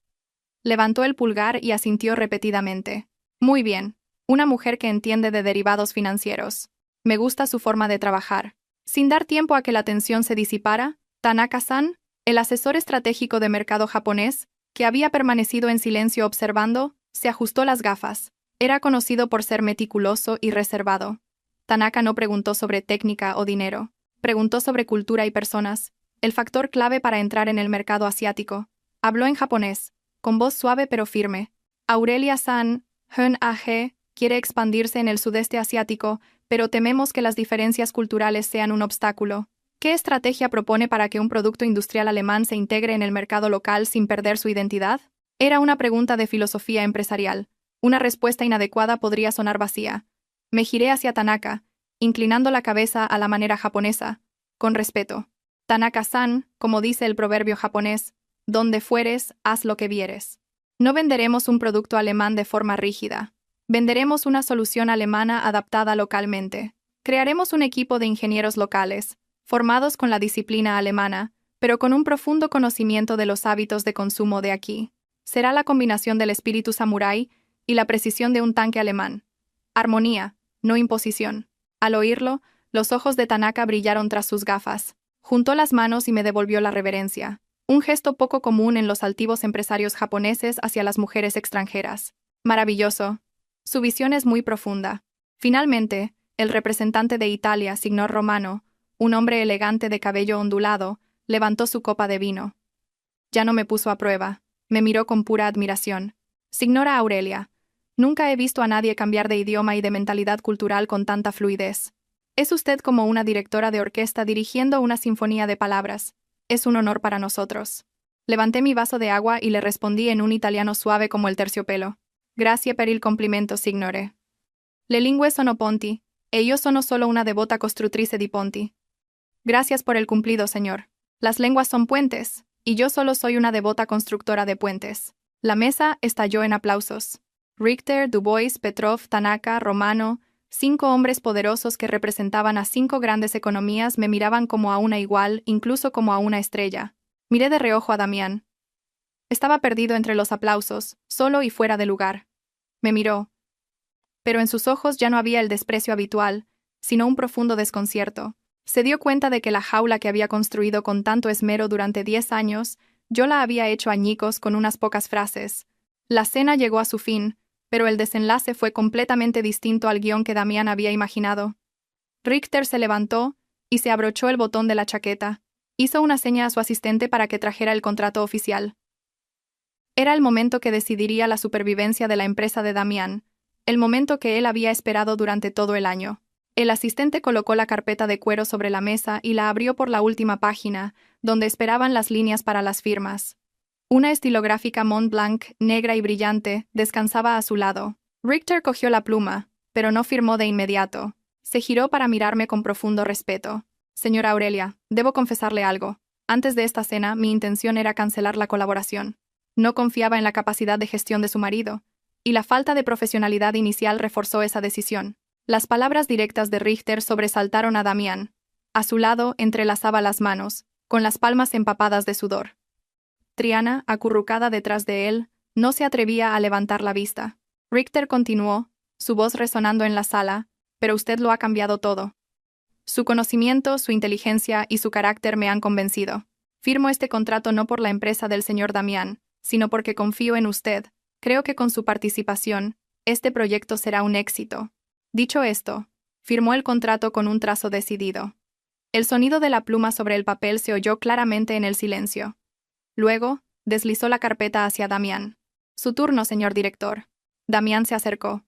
Levantó el pulgar y asintió repetidamente. Muy bien, una mujer que entiende de derivados financieros. Me gusta su forma de trabajar. Sin dar tiempo a que la tensión se disipara, Tanaka-san, el asesor estratégico de mercado japonés, que había permanecido en silencio observando, se ajustó las gafas. Era conocido por ser meticuloso y reservado. Tanaka no preguntó sobre técnica o dinero. Preguntó sobre cultura y personas, el factor clave para entrar en el mercado asiático. Habló en japonés, con voz suave pero firme. Aurelia-san, Hön AG, quiere expandirse en el sudeste asiático, pero tememos que las diferencias culturales sean un obstáculo. ¿Qué estrategia propone para que un producto industrial alemán se integre en el mercado local sin perder su identidad? Era una pregunta de filosofía empresarial. Una respuesta inadecuada podría sonar vacía. Me giré hacia Tanaka, inclinando la cabeza a la manera japonesa, con respeto. Tanaka-san, como dice el proverbio japonés, donde fueres, haz lo que vieres. No venderemos un producto alemán de forma rígida. Venderemos una solución alemana adaptada localmente. Crearemos un equipo de ingenieros locales, formados con la disciplina alemana, pero con un profundo conocimiento de los hábitos de consumo de aquí. Será la combinación del espíritu samurái y la precisión de un tanque alemán. Armonía, no imposición. Al oírlo, los ojos de Tanaka brillaron tras sus gafas. Juntó las manos y me devolvió la reverencia, un gesto poco común en los altivos empresarios japoneses hacia las mujeres extranjeras. Maravilloso. Su visión es muy profunda. Finalmente, el representante de Italia, signor Romano, un hombre elegante de cabello ondulado, levantó su copa de vino. Ya no me puso a prueba. Me miró con pura admiración. Signora Aurelia, nunca he visto a nadie cambiar de idioma y de mentalidad cultural con tanta fluidez. Es usted como una directora de orquesta dirigiendo una sinfonía de palabras. Es un honor para nosotros. Levanté mi vaso de agua y le respondí en un italiano suave como el terciopelo. Grazie per il complimento, signore. Le lingue sono ponti, e io sono solo una devota costruttrice di ponti. Gracias por el cumplido, señor. Las lenguas son puentes, y yo solo soy una devota constructora de puentes. La mesa estalló en aplausos. Richter, Dubois, Petrov, Tanaka, Romano, 5 hombres poderosos que representaban a 5 grandes economías me miraban como a una igual, incluso como a una estrella. Miré de reojo a Damián. Estaba perdido entre los aplausos, solo y fuera de lugar. Me miró. Pero en sus ojos ya no había el desprecio habitual, sino un profundo desconcierto. Se dio cuenta de que la jaula que había construido con tanto esmero durante 10 años, yo la había hecho añicos con unas pocas frases. La cena llegó a su fin, pero el desenlace fue completamente distinto al guión que Damián había imaginado. Richter se levantó y se abrochó el botón de la chaqueta. Hizo una seña a su asistente para que trajera el contrato oficial. Era el momento que decidiría la supervivencia de la empresa de Damián, el momento que él había esperado durante todo el año. El asistente colocó la carpeta de cuero sobre la mesa y la abrió por la última página, donde esperaban las líneas para las firmas. Una estilográfica Mont Blanc, negra y brillante, descansaba a su lado. Richter cogió la pluma, pero no firmó de inmediato. Se giró para mirarme con profundo respeto. Señora Aurelia, debo confesarle algo. Antes de esta cena, mi intención era cancelar la colaboración. No confiaba en la capacidad de gestión de su marido, y la falta de profesionalidad inicial reforzó esa decisión. Las palabras directas de Richter sobresaltaron a Damián. A su lado entrelazaba las manos, con las palmas empapadas de sudor. Triana, acurrucada detrás de él, no se atrevía a levantar la vista. Richter continuó, su voz resonando en la sala, pero usted lo ha cambiado todo. Su conocimiento, su inteligencia y su carácter me han convencido. Firmo este contrato no por la empresa del señor Damián, sino porque confío en usted. Creo que con su participación, este proyecto será un éxito. Dicho esto, firmó el contrato con un trazo decidido. El sonido de la pluma sobre el papel se oyó claramente en el silencio. Luego, deslizó la carpeta hacia Damián. Su turno, señor director. Damián se acercó.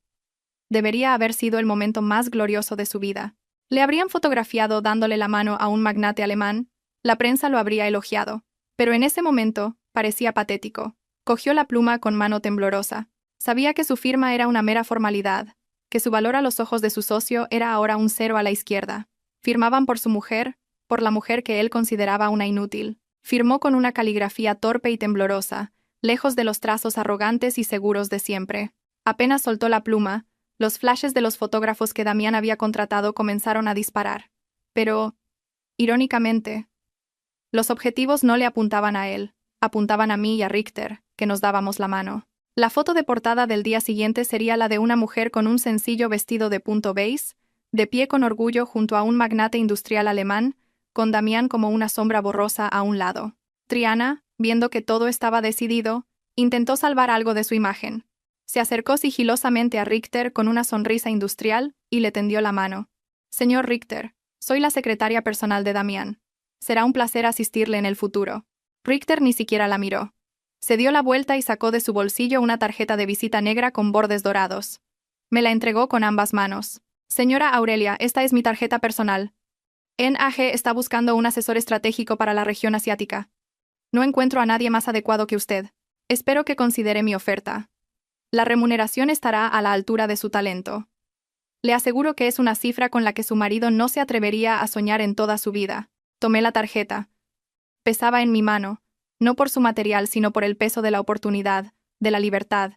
Debería haber sido el momento más glorioso de su vida. Le habrían fotografiado dándole la mano a un magnate alemán, la prensa lo habría elogiado, pero en ese momento parecía patético. Cogió la pluma con mano temblorosa. Sabía que su firma era una mera formalidad, que su valor a los ojos de su socio era ahora un 0 a la izquierda. Firmaban por su mujer, por la mujer que él consideraba una inútil. Firmó con una caligrafía torpe y temblorosa, lejos de los trazos arrogantes y seguros de siempre. Apenas soltó la pluma, los flashes de los fotógrafos que Damián había contratado comenzaron a disparar. Pero, irónicamente, los objetivos no le apuntaban a él, apuntaban a mí y a Richter, que nos dábamos la mano. La foto de portada del día siguiente sería la de una mujer con un sencillo vestido de punto beige, de pie con orgullo junto a un magnate industrial alemán, con Damián como una sombra borrosa a un lado. Triana, viendo que todo estaba decidido, intentó salvar algo de su imagen. Se acercó sigilosamente a Richter con una sonrisa industrial y le tendió la mano. Señor Richter, soy la secretaria personal de Damián. Será un placer asistirle en el futuro. Richter ni siquiera la miró. Se dio la vuelta y sacó de su bolsillo una tarjeta de visita negra con bordes dorados. Me la entregó con ambas manos. Señora Aurelia, esta es mi tarjeta personal. NAG está buscando un asesor estratégico para la región asiática. No encuentro a nadie más adecuado que usted. Espero que considere mi oferta. La remuneración estará a la altura de su talento. Le aseguro que es una cifra con la que su marido no se atrevería a soñar en toda su vida. Tomé la tarjeta. Pesaba en mi mano, no por su material sino por el peso de la oportunidad, de la libertad.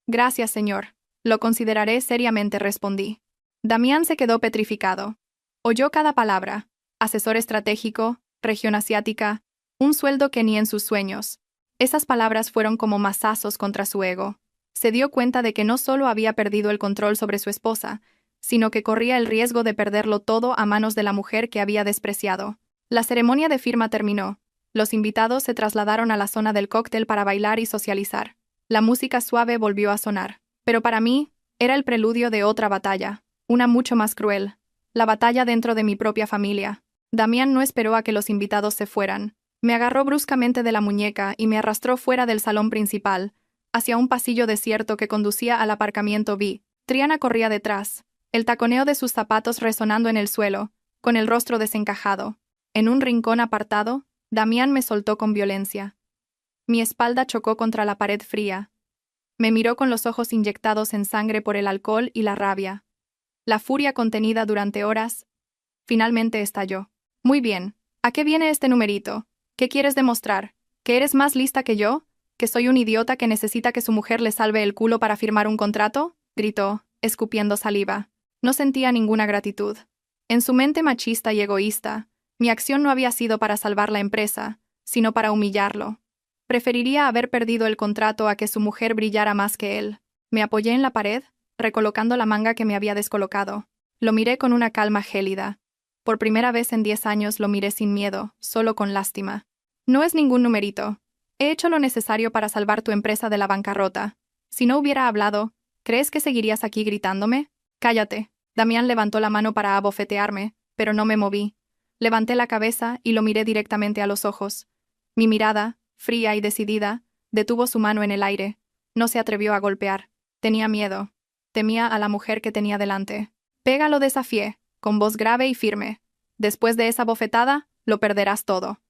Gracias, señor. Lo consideraré seriamente, respondí. Damián se quedó petrificado. Oyó cada palabra. Asesor estratégico, región asiática, un sueldo que ni en sus sueños. Esas palabras fueron como mazazos contra su ego. Se dio cuenta de que no solo había perdido el control sobre su esposa, sino que corría el riesgo de perderlo todo a manos de la mujer que había despreciado. La ceremonia de firma terminó. Los invitados se trasladaron a la zona del cóctel para bailar y socializar. La música suave volvió a sonar. Pero para mí, era el preludio de otra batalla, una mucho más cruel. La batalla dentro de mi propia familia. Damián no esperó a que los invitados se fueran. Me agarró bruscamente de la muñeca y me arrastró fuera del salón principal, hacia un pasillo desierto que conducía al aparcamiento B. Triana corría detrás, el taconeo de sus zapatos resonando en el suelo, con el rostro desencajado. En un rincón apartado, Damián me soltó con violencia. Mi espalda chocó contra la pared fría. Me miró con los ojos inyectados en sangre por el alcohol y la rabia. La furia contenida durante horas, finalmente estalló. Muy bien, ¿a qué viene este numerito? ¿Qué quieres demostrar? ¿Que eres más lista que yo? ¿Que soy un idiota que necesita que su mujer le salve el culo para firmar un contrato? Gritó, escupiendo saliva. No sentía ninguna gratitud. En su mente machista y egoísta, mi acción no había sido para salvar la empresa, sino para humillarlo. Preferiría haber perdido el contrato a que su mujer brillara más que él. Me apoyé en la pared, recolocando la manga que me había descolocado. Lo miré con una calma gélida. Por primera vez en 10 años lo miré sin miedo, solo con lástima. No es ningún numerito. He hecho lo necesario para salvar tu empresa de la bancarrota. Si no hubiera hablado, ¿crees que seguirías aquí gritándome? Cállate. Damián levantó la mano para abofetearme, pero no me moví. Levanté la cabeza y lo miré directamente a los ojos. Mi mirada, fría y decidida, detuvo su mano en el aire. No se atrevió a golpear. Tenía miedo. Temía a la mujer que tenía delante. Pega, lo desafié, con voz grave y firme. Después de esa bofetada, lo perderás todo.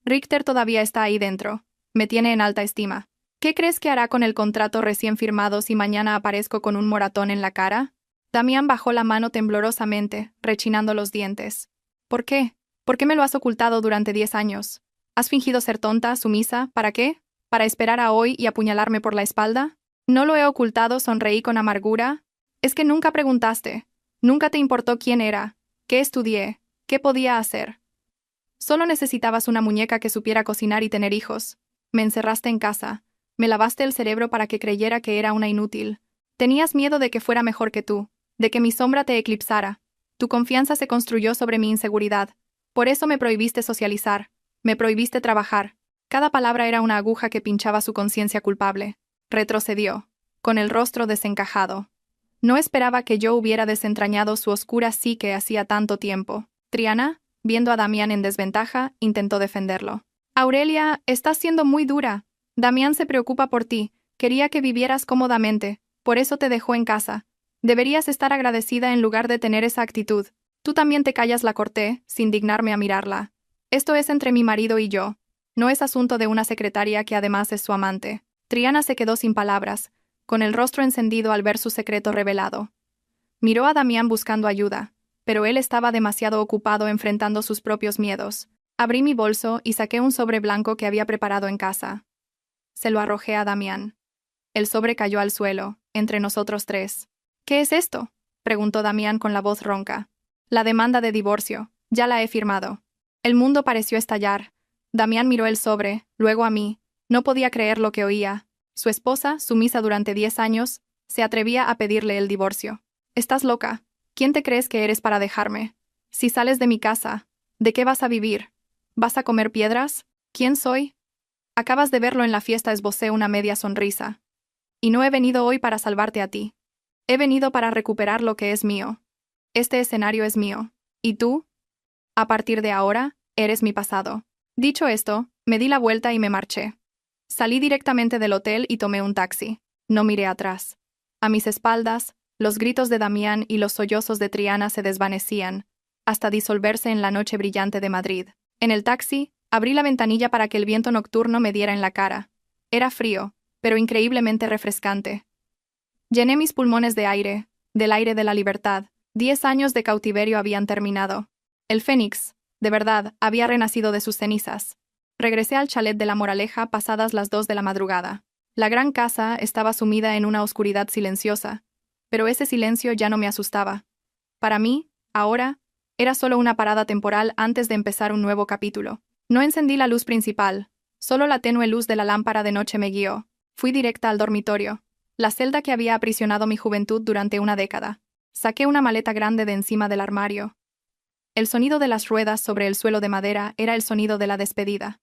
Richter todavía está ahí dentro. Me tiene en alta estima. ¿Qué crees que hará con el contrato recién firmado si mañana aparezco con un moratón en la cara? Damián bajó la mano temblorosamente, rechinando los dientes. ¿Por qué? ¿Por qué me lo has ocultado durante 10 años? ¿Has fingido ser tonta, sumisa? ¿Para qué? ¿Para esperar a hoy y apuñalarme por la espalda? No lo he ocultado, sonreí con amargura. Es que nunca preguntaste. Nunca te importó quién era, qué estudié, qué podía hacer. Solo necesitabas una muñeca que supiera cocinar y tener hijos. Me encerraste en casa. Me lavaste el cerebro para que creyera que era una inútil. Tenías miedo de que fuera mejor que tú, de que mi sombra te eclipsara. Tu confianza se construyó sobre mi inseguridad. Por eso me prohibiste socializar. Me prohibiste trabajar. Cada palabra era una aguja que pinchaba su conciencia culpable. Retrocedió, con el rostro desencajado. No esperaba que yo hubiera desentrañado su oscura psique hacía tanto tiempo. Triana, viendo a Damián en desventaja, intentó defenderlo. Aurelia, estás siendo muy dura. Damián se preocupa por ti. Quería que vivieras cómodamente. Por eso te dejó en casa. Deberías estar agradecida en lugar de tener esa actitud. Tú también te callas, la corté, sin dignarme a mirarla. Esto es entre mi marido y yo. No es asunto de una secretaria que además es su amante. Triana se quedó sin palabras, con el rostro encendido al ver su secreto revelado. Miró a Damián buscando ayuda, pero él estaba demasiado ocupado enfrentando sus propios miedos. Abrí mi bolso y saqué un sobre blanco que había preparado en casa. Se lo arrojé a Damián. El sobre cayó al suelo, entre nosotros tres. ¿Qué es esto?, preguntó Damián con la voz ronca. La demanda de divorcio. Ya la he firmado. El mundo pareció estallar. Damián miró el sobre, luego a mí. No podía creer lo que oía. Su esposa, sumisa durante 10 años, se atrevía a pedirle el divorcio. «Estás loca. ¿Quién te crees que eres para dejarme? Si sales de mi casa, ¿de qué vas a vivir? ¿Vas a comer piedras? ¿Quién soy?» Acabas de verlo en la fiesta, esbocé una media sonrisa. Y no he venido hoy para salvarte a ti. He venido para recuperar lo que es mío. Este escenario es mío. ¿Y tú? A partir de ahora, eres mi pasado. Dicho esto, me di la vuelta y me marché. Salí directamente del hotel y tomé un taxi. No miré atrás. A mis espaldas, los gritos de Damián y los sollozos de Triana se desvanecían, hasta disolverse en la noche brillante de Madrid. En el taxi, abrí la ventanilla para que el viento nocturno me diera en la cara. Era frío, pero increíblemente refrescante. Llené mis pulmones de aire, del aire de la libertad. 10 años de cautiverio habían terminado. El Fénix, de verdad, había renacido de sus cenizas. Regresé al chalet de La Moraleja pasadas las 2 de la madrugada. La gran casa estaba sumida en una oscuridad silenciosa, pero ese silencio ya no me asustaba. Para mí, ahora, era solo una parada temporal antes de empezar un nuevo capítulo. No encendí la luz principal, solo la tenue luz de la lámpara de noche me guió. Fui directa al dormitorio, la celda que había aprisionado mi juventud durante una década. Saqué una maleta grande de encima del armario. El sonido de las ruedas sobre el suelo de madera era el sonido de la despedida.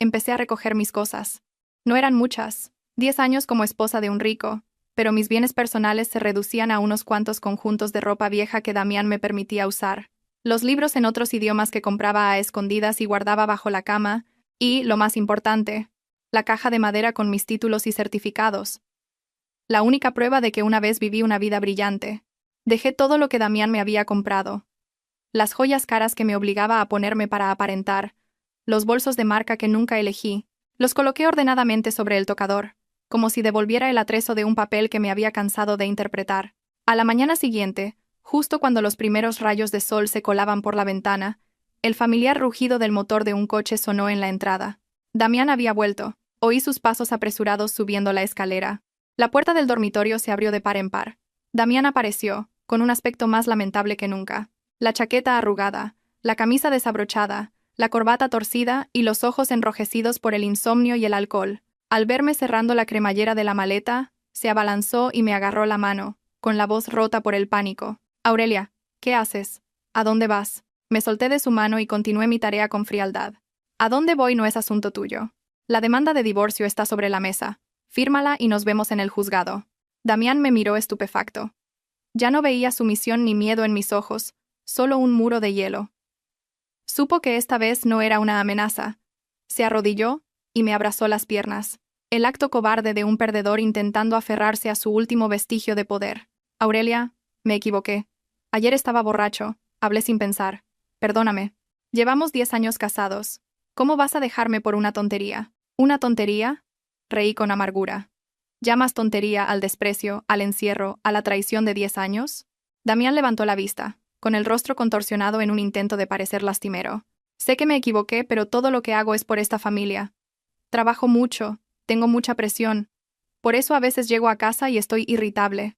Empecé a recoger mis cosas. No eran muchas, 10 años como esposa de un rico, pero mis bienes personales se reducían a unos cuantos conjuntos de ropa vieja que Damián me permitía usar, los libros en otros idiomas que compraba a escondidas y guardaba bajo la cama, y, lo más importante, la caja de madera con mis títulos y certificados. La única prueba de que una vez viví una vida brillante. Dejé todo lo que Damián me había comprado. Las joyas caras que me obligaba a ponerme para aparentar, los bolsos de marca que nunca elegí, los coloqué ordenadamente sobre el tocador, como si devolviera el atrezo de un papel que me había cansado de interpretar. A la mañana siguiente, justo cuando los primeros rayos de sol se colaban por la ventana, el familiar rugido del motor de un coche sonó en la entrada. Damián había vuelto. Oí sus pasos apresurados subiendo la escalera. La puerta del dormitorio se abrió de par en par. Damián apareció, con un aspecto más lamentable que nunca. La chaqueta arrugada, la camisa desabrochada, la corbata torcida y los ojos enrojecidos por el insomnio y el alcohol. Al verme cerrando la cremallera de la maleta, se abalanzó y me agarró la mano, con la voz rota por el pánico. «Aurelia, ¿qué haces? ¿A dónde vas?» Me solté de su mano y continué mi tarea con frialdad. «¿A dónde voy no es asunto tuyo. La demanda de divorcio está sobre la mesa. Fírmala y nos vemos en el juzgado». Damián me miró estupefacto. Ya no veía sumisión ni miedo en mis ojos, solo un muro de hielo. Supo que esta vez no era una amenaza. Se arrodilló y me abrazó las piernas. El acto cobarde de un perdedor intentando aferrarse a su último vestigio de poder. «Aurelia, me equivoqué. Ayer estaba borracho, hablé sin pensar. Perdóname. Llevamos 10 años casados. ¿Cómo vas a dejarme por una tontería?» «¿Una tontería?» Reí con amargura. ¿Llamas tontería al desprecio, al encierro, a la traición de 10 años? Damián levantó la vista, con el rostro contorsionado en un intento de parecer lastimero. Sé que me equivoqué, pero todo lo que hago es por esta familia. Trabajo mucho, tengo mucha presión. Por eso a veces llego a casa y estoy irritable.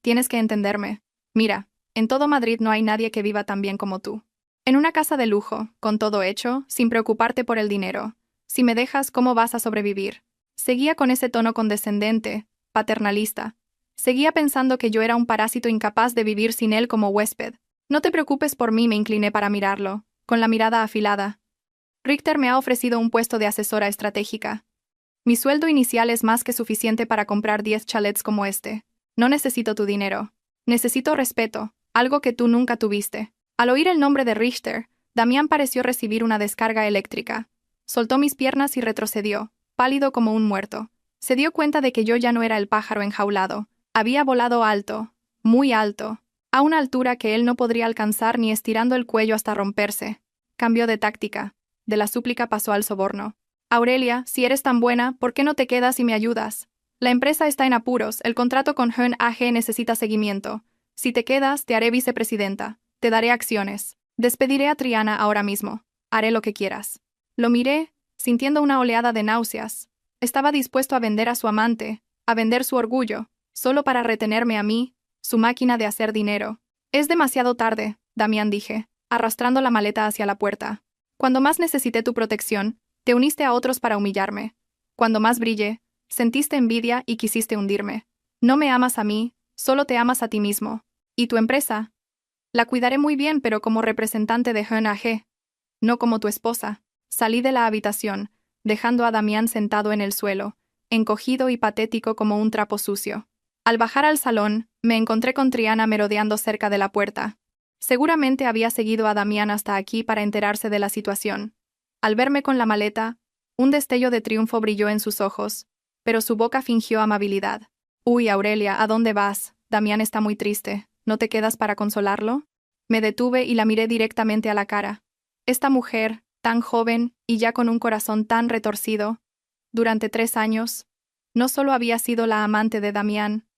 Tienes que entenderme. Mira, en todo Madrid no hay nadie que viva tan bien como tú. En una casa de lujo, con todo hecho, sin preocuparte por el dinero. Si me dejas, ¿cómo vas a sobrevivir? Seguía con ese tono condescendente, paternalista. Seguía pensando que yo era un parásito incapaz de vivir sin él como huésped. «No te preocupes por mí», me incliné para mirarlo, con la mirada afilada. «Richter me ha ofrecido un puesto de asesora estratégica. Mi sueldo inicial es más que suficiente para comprar 10 chalets como este. No necesito tu dinero. Necesito respeto, algo que tú nunca tuviste». Al oír el nombre de Richter, Damián pareció recibir una descarga eléctrica. Soltó mis piernas y retrocedió, pálido como un muerto. Se dio cuenta de que yo ya no era el pájaro enjaulado. Había volado alto, muy alto, a una altura que él no podría alcanzar ni estirando el cuello hasta romperse. Cambió de táctica. De la súplica pasó al soborno. «Aurelia, si eres tan buena, ¿por qué no te quedas y me ayudas? La empresa está en apuros, el contrato con Hearn AG necesita seguimiento. Si te quedas, te haré vicepresidenta. Te daré acciones. Despediré a Triana ahora mismo. Haré lo que quieras». Lo miré, sintiendo una oleada de náuseas. Estaba dispuesto a vender a su amante, a vender su orgullo, solo para retenerme a mí, su máquina de hacer dinero. «Es demasiado tarde», Damián dije, arrastrando la maleta hacia la puerta. «Cuando más necesité tu protección, te uniste a otros para humillarme. Cuando más brillé, sentiste envidia y quisiste hundirme. No me amas a mí, solo te amas a ti mismo. ¿Y tu empresa? La cuidaré muy bien, pero como representante de Hearn AG, no como tu esposa». Salí de la habitación, dejando a Damián sentado en el suelo, encogido y patético como un trapo sucio. Al bajar al salón, me encontré con Triana merodeando cerca de la puerta. Seguramente había seguido a Damián hasta aquí para enterarse de la situación. Al verme con la maleta, un destello de triunfo brilló en sus ojos, pero su boca fingió amabilidad. «Uy, Aurelia, ¿a dónde vas? Damián está muy triste. ¿No te quedas para consolarlo?» Me detuve y la miré directamente a la cara. Esta mujer, tan joven y ya con un corazón tan retorcido, durante 3 años, no solo había sido la amante de Damián,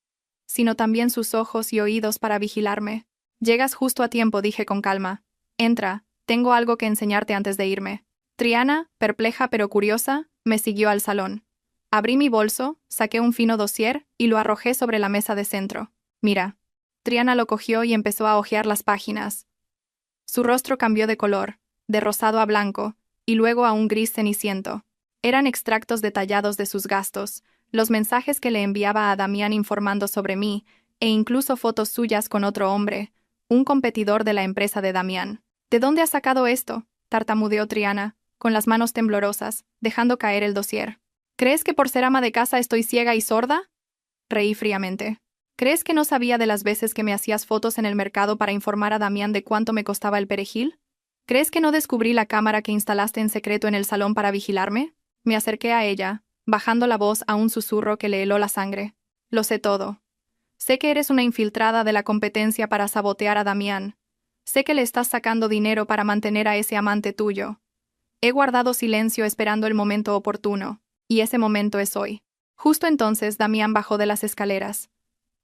sino también sus ojos y oídos para vigilarme. «Llegas justo a tiempo», dije con calma. «Entra, tengo algo que enseñarte antes de irme». Triana, perpleja pero curiosa, me siguió al salón. Abrí mi bolso, saqué un fino dossier y lo arrojé sobre la mesa de centro. «Mira». Triana lo cogió y empezó a hojear las páginas. Su rostro cambió de color, de rosado a blanco, y luego a un gris ceniciento. Eran extractos detallados de sus gastos, los mensajes que le enviaba a Damián informando sobre mí, e incluso fotos suyas con otro hombre, un competidor de la empresa de Damián. ¿De dónde has sacado esto?, tartamudeó Triana, con las manos temblorosas, dejando caer el dossier. ¿Crees que por ser ama de casa estoy ciega y sorda? Reí fríamente. ¿Crees que no sabía de las veces que me hacías fotos en el mercado para informar a Damián de cuánto me costaba el perejil? ¿Crees que no descubrí la cámara que instalaste en secreto en el salón para vigilarme? Me acerqué a ella, bajando la voz a un susurro que le heló la sangre. Lo sé todo. Sé que eres una infiltrada de la competencia para sabotear a Damián. Sé que le estás sacando dinero para mantener a ese amante tuyo. He guardado silencio esperando el momento oportuno, y ese momento es hoy. Justo entonces Damián bajó de las escaleras.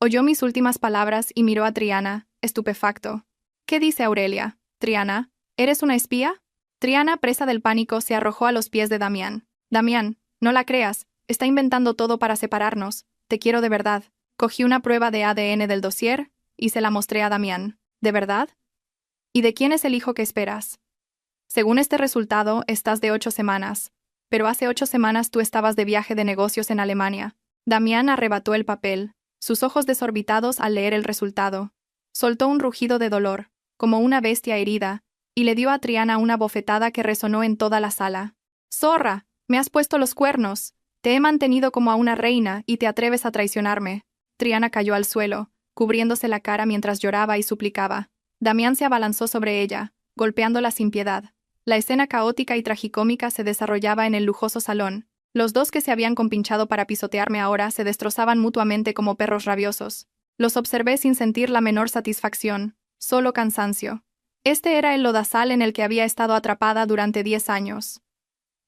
Oyó mis últimas palabras y miró a Triana, estupefacto. ¿Qué dice Aurelia? Triana, ¿eres una espía? Triana, presa del pánico, se arrojó a los pies de Damián. Damián, no la creas, está inventando todo para separarnos. Te quiero de verdad. Cogí una prueba de ADN del dossier y se la mostré a Damián. ¿De verdad? ¿Y de quién es el hijo que esperas? Según este resultado, estás de 8 semanas. Pero hace 8 semanas tú estabas de viaje de negocios en Alemania. Damián arrebató el papel, sus ojos desorbitados al leer el resultado. Soltó un rugido de dolor, como una bestia herida, y le dio a Triana una bofetada que resonó en toda la sala. ¡Zorra! ¡Me has puesto los cuernos! Te he mantenido como a una reina y te atreves a traicionarme. Triana cayó al suelo, cubriéndose la cara mientras lloraba y suplicaba. Damián se abalanzó sobre ella, golpeándola sin piedad. La escena caótica y tragicómica se desarrollaba en el lujoso salón. Los dos que se habían compinchado para pisotearme ahora se destrozaban mutuamente como perros rabiosos. Los observé sin sentir la menor satisfacción, solo cansancio. Este era el lodazal en el que había estado atrapada durante 10 años.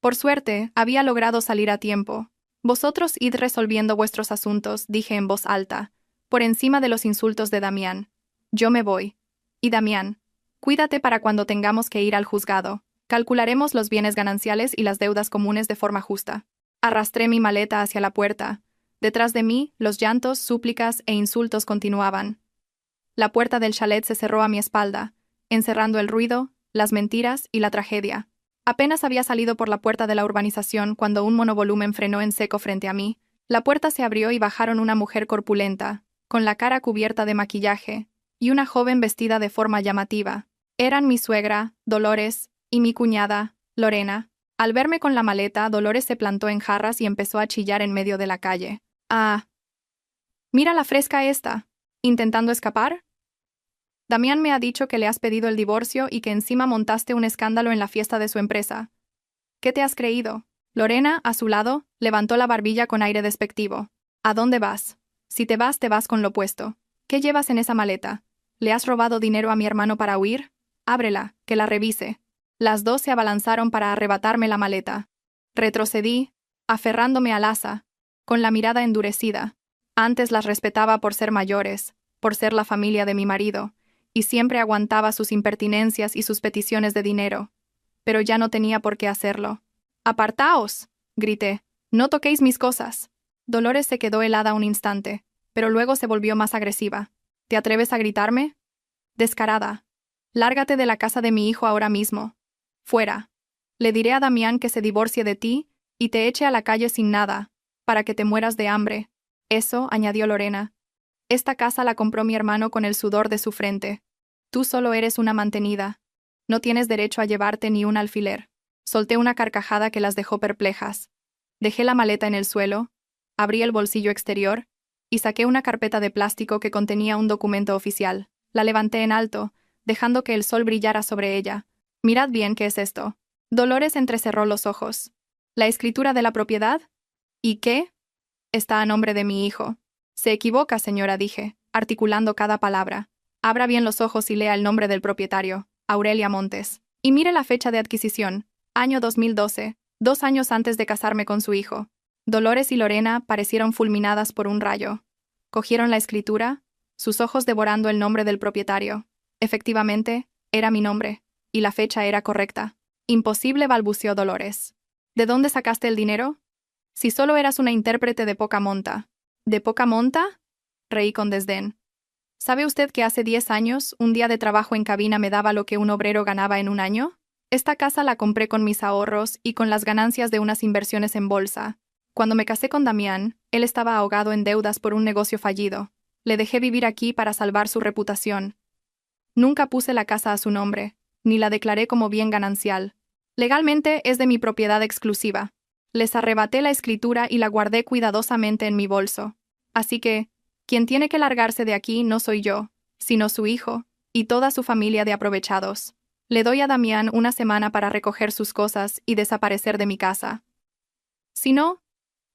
Por suerte, había logrado salir a tiempo. Vosotros id resolviendo vuestros asuntos, dije en voz alta, por encima de los insultos de Damián. Yo me voy. Y Damián, cuídate para cuando tengamos que ir al juzgado. Calcularemos los bienes gananciales y las deudas comunes de forma justa. Arrastré mi maleta hacia la puerta. Detrás de mí, los llantos, súplicas e insultos continuaban. La puerta del chalet se cerró a mi espalda, encerrando el ruido, las mentiras y la tragedia. Apenas había salido por la puerta de la urbanización cuando un monovolumen frenó en seco frente a mí. La puerta se abrió y bajaron una mujer corpulenta, con la cara cubierta de maquillaje, y una joven vestida de forma llamativa. Eran mi suegra, Dolores, y mi cuñada, Lorena. Al verme con la maleta, Dolores se plantó en jarras y empezó a chillar en medio de la calle. «Ah, mira la fresca esta. ¿Intentando escapar? Damián me ha dicho que le has pedido el divorcio y que encima montaste un escándalo en la fiesta de su empresa. ¿Qué te has creído?» Lorena, a su lado, levantó la barbilla con aire despectivo. «¿A dónde vas? Si te vas con lo puesto. ¿Qué llevas en esa maleta? ¿Le has robado dinero a mi hermano para huir? Ábrela, que la revise». Las dos se abalanzaron para arrebatarme la maleta. Retrocedí, aferrándome al asa, con la mirada endurecida. Antes las respetaba por ser mayores, por ser la familia de mi marido, y siempre aguantaba sus impertinencias y sus peticiones de dinero. Pero ya no tenía por qué hacerlo. «¡Apartaos!», grité. «No toquéis mis cosas». Dolores se quedó helada un instante, pero luego se volvió más agresiva. «¿Te atreves a gritarme? Descarada. Lárgate de la casa de mi hijo ahora mismo. Fuera. Le diré a Damián que se divorcie de ti y te eche a la calle sin nada, para que te mueras de hambre». «Eso», añadió Lorena. «Esta casa la compró mi hermano con el sudor de su frente. Tú solo eres una mantenida. No tienes derecho a llevarte ni un alfiler». Solté una carcajada que las dejó perplejas. Dejé la maleta en el suelo, abrí el bolsillo exterior y saqué una carpeta de plástico que contenía un documento oficial. La levanté en alto, dejando que el sol brillara sobre ella. «Mirad bien qué es esto». Dolores entrecerró los ojos. «¿La escritura de la propiedad? ¿Y qué?» «Está a nombre de mi hijo». «Se equivoca, señora», dije, articulando cada palabra. «Abra bien los ojos y lea el nombre del propietario, Aurelia Montes. Y mire la fecha de adquisición, año 2012, 2 años antes de casarme con su hijo». Dolores y Lorena parecieron fulminadas por un rayo. Cogieron la escritura, sus ojos devorando el nombre del propietario. Efectivamente, era mi nombre, y la fecha era correcta. «Imposible», balbuceó Dolores. «¿De dónde sacaste el dinero? Si solo eras una intérprete de poca monta». «¿De poca monta?», reí con desdén. «¿Sabe usted que hace 10 años, un día de trabajo en cabina me daba lo que un obrero ganaba en un año? Esta casa la compré con mis ahorros y con las ganancias de unas inversiones en bolsa. Cuando me casé con Damián, él estaba ahogado en deudas por un negocio fallido. Le dejé vivir aquí para salvar su reputación. Nunca puse la casa a su nombre. ni la declaré como bien ganancial. Legalmente es de mi propiedad exclusiva. Les arrebaté la escritura y la guardé cuidadosamente en mi bolso. Así que, quien tiene que largarse de aquí no soy yo, sino su hijo, y toda su familia de aprovechados. Le doy a Damián una semana para recoger sus cosas y desaparecer de mi casa. Si no,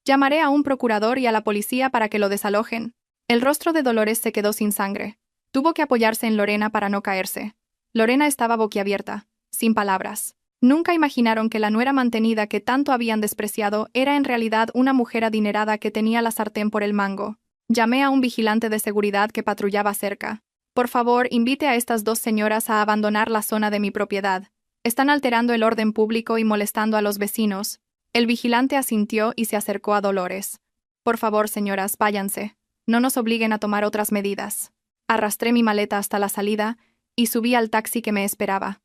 llamaré a un procurador y a la policía para que lo desalojen. El rostro de Dolores se quedó sin sangre. Tuvo que apoyarse en Lorena para no caerse. Lorena estaba boquiabierta, sin palabras. Nunca imaginaron que la nuera mantenida que tanto habían despreciado era en realidad una mujer adinerada que tenía la sartén por el mango. Llamé a un vigilante de seguridad que patrullaba cerca. Por favor, invite a estas dos señoras a abandonar la zona de mi propiedad. Están alterando el orden público y molestando a los vecinos. El vigilante asintió y se acercó a Dolores. Por favor, señoras, váyanse. No nos obliguen a tomar otras medidas. Arrastré mi maleta hasta la salida y subí al taxi que me esperaba.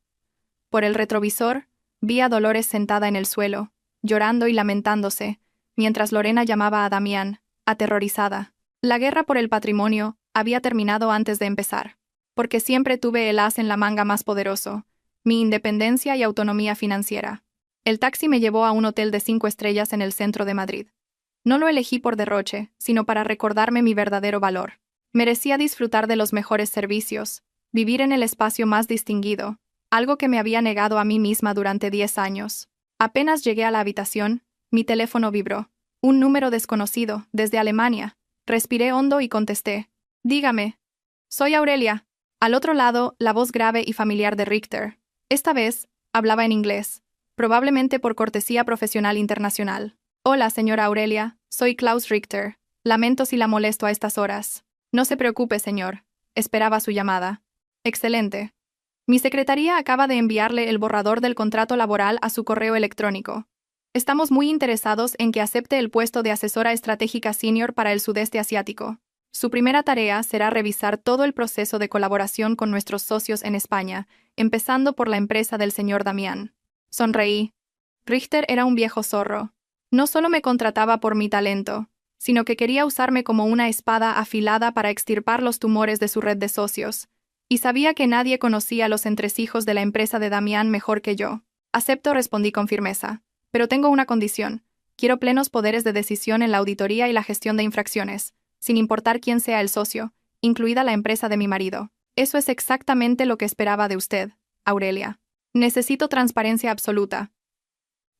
Por el retrovisor, vi a Dolores sentada en el suelo, llorando y lamentándose, mientras Lorena llamaba a Damián, aterrorizada. La guerra por el patrimonio había terminado antes de empezar, porque siempre tuve el as en la manga más poderoso, mi independencia y autonomía financiera. El taxi me llevó a un hotel de 5 estrellas en el centro de Madrid. No lo elegí por derroche, sino para recordarme mi verdadero valor. Merecía disfrutar de los mejores servicios, vivir en el espacio más distinguido, algo que me había negado a mí misma durante 10 años. Apenas llegué a la habitación, mi teléfono vibró. Un número desconocido, desde Alemania. Respiré hondo y contesté. Dígame. Soy Aurelia. Al otro lado, la voz grave y familiar de Richter. Esta vez, hablaba en inglés, probablemente por cortesía profesional internacional. Hola, señora Aurelia, soy Klaus Richter. Lamento si la molesto a estas horas. No se preocupe, señor. Esperaba su llamada. Excelente. Mi secretaría acaba de enviarle el borrador del contrato laboral a su correo electrónico. Estamos muy interesados en que acepte el puesto de asesora estratégica senior para el sudeste asiático. Su primera tarea será revisar todo el proceso de colaboración con nuestros socios en España, empezando por la empresa del señor Damián. Sonreí. Richter era un viejo zorro. No solo me contrataba por mi talento, sino que quería usarme como una espada afilada para extirpar los tumores de su red de socios. Y sabía que nadie conocía los entresijos de la empresa de Damián mejor que yo. Acepto, respondí con firmeza. Pero tengo una condición. Quiero plenos poderes de decisión en la auditoría y la gestión de infracciones, sin importar quién sea el socio, incluida la empresa de mi marido. Eso es exactamente lo que esperaba de usted, Aurelia. Necesito transparencia absoluta.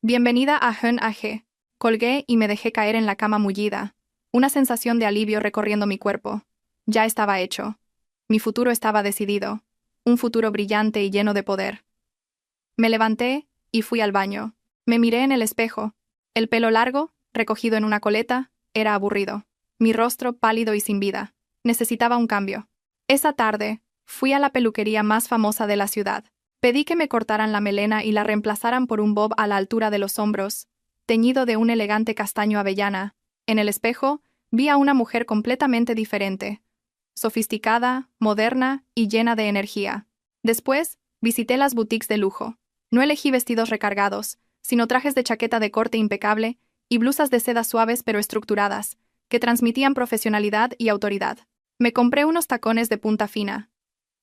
Bienvenida a Hun AG. Colgué y me dejé caer en la cama mullida, una sensación de alivio recorriendo mi cuerpo. Ya estaba hecho. Mi futuro estaba decidido, un futuro brillante y lleno de poder. Me levanté y fui al baño. Me miré en el espejo. El pelo largo, recogido en una coleta, era aburrido. Mi rostro pálido y sin vida. Necesitaba un cambio. Esa tarde, fui a la peluquería más famosa de la ciudad. Pedí que me cortaran la melena y la reemplazaran por un bob a la altura de los hombros, teñido de un elegante castaño avellana. En el espejo, vi a una mujer completamente diferente, sofisticada, moderna y llena de energía. Después, visité las boutiques de lujo. No elegí vestidos recargados, sino trajes de chaqueta de corte impecable y blusas de seda suaves pero estructuradas, que transmitían profesionalidad y autoridad. Me compré unos tacones de punta fina,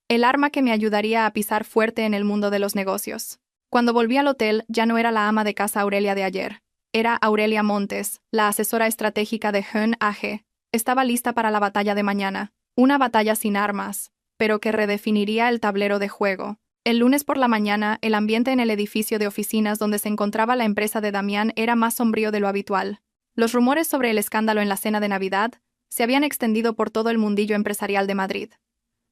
el arma que me ayudaría a pisar fuerte en el mundo de los negocios. Cuando volví al hotel, ya no era la ama de casa Aurelia de ayer. Era Aurelia Montes, la asesora estratégica de Hun AG. Estaba lista para la batalla de mañana. Una batalla sin armas, pero que redefiniría el tablero de juego. El lunes por la mañana, el ambiente en el edificio de oficinas donde se encontraba la empresa de Damián era más sombrío de lo habitual. Los rumores sobre el escándalo en la cena de Navidad se habían extendido por todo el mundillo empresarial de Madrid.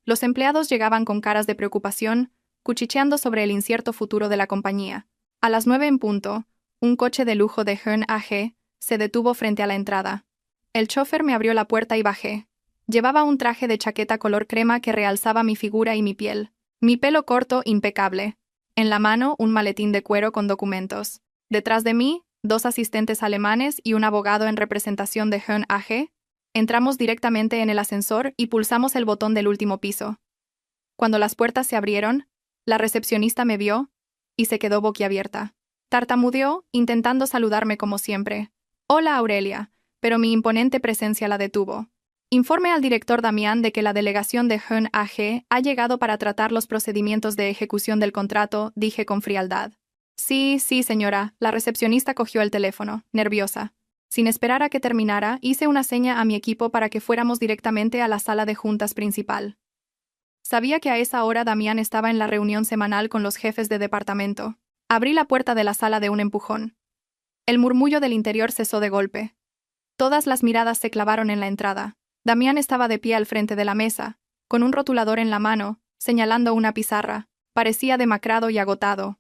Los empleados llegaban con caras de preocupación, cuchicheando sobre el incierto futuro de la compañía. A las 9 en punto, un coche de lujo de Hun AG se detuvo frente a la entrada. El chófer me abrió la puerta y bajé. Llevaba un traje de chaqueta color crema que realzaba mi figura y mi piel. Mi pelo corto, impecable. En la mano, un maletín de cuero con documentos. Detrás de mí, 2 asistentes alemanes y un abogado en representación de Hun AG. Entramos directamente en el ascensor y pulsamos el botón del último piso. Cuando las puertas se abrieron, la recepcionista me vio y se quedó boquiabierta. Tartamudeó, intentando saludarme como siempre. Hola, Aurelia, pero mi imponente presencia la detuvo. Informe al director Damián de que la delegación de Hun AG ha llegado para tratar los procedimientos de ejecución del contrato, dije con frialdad. Sí, señora, la recepcionista cogió el teléfono, nerviosa. Sin esperar a que terminara, hice una seña a mi equipo para que fuéramos directamente a la sala de juntas principal. Sabía que a esa hora Damián estaba en la reunión semanal con los jefes de departamento. Abrí la puerta de la sala de un empujón. El murmullo del interior cesó de golpe. Todas las miradas se clavaron en la entrada. Damián estaba de pie al frente de la mesa, con un rotulador en la mano, señalando una pizarra. Parecía demacrado y agotado.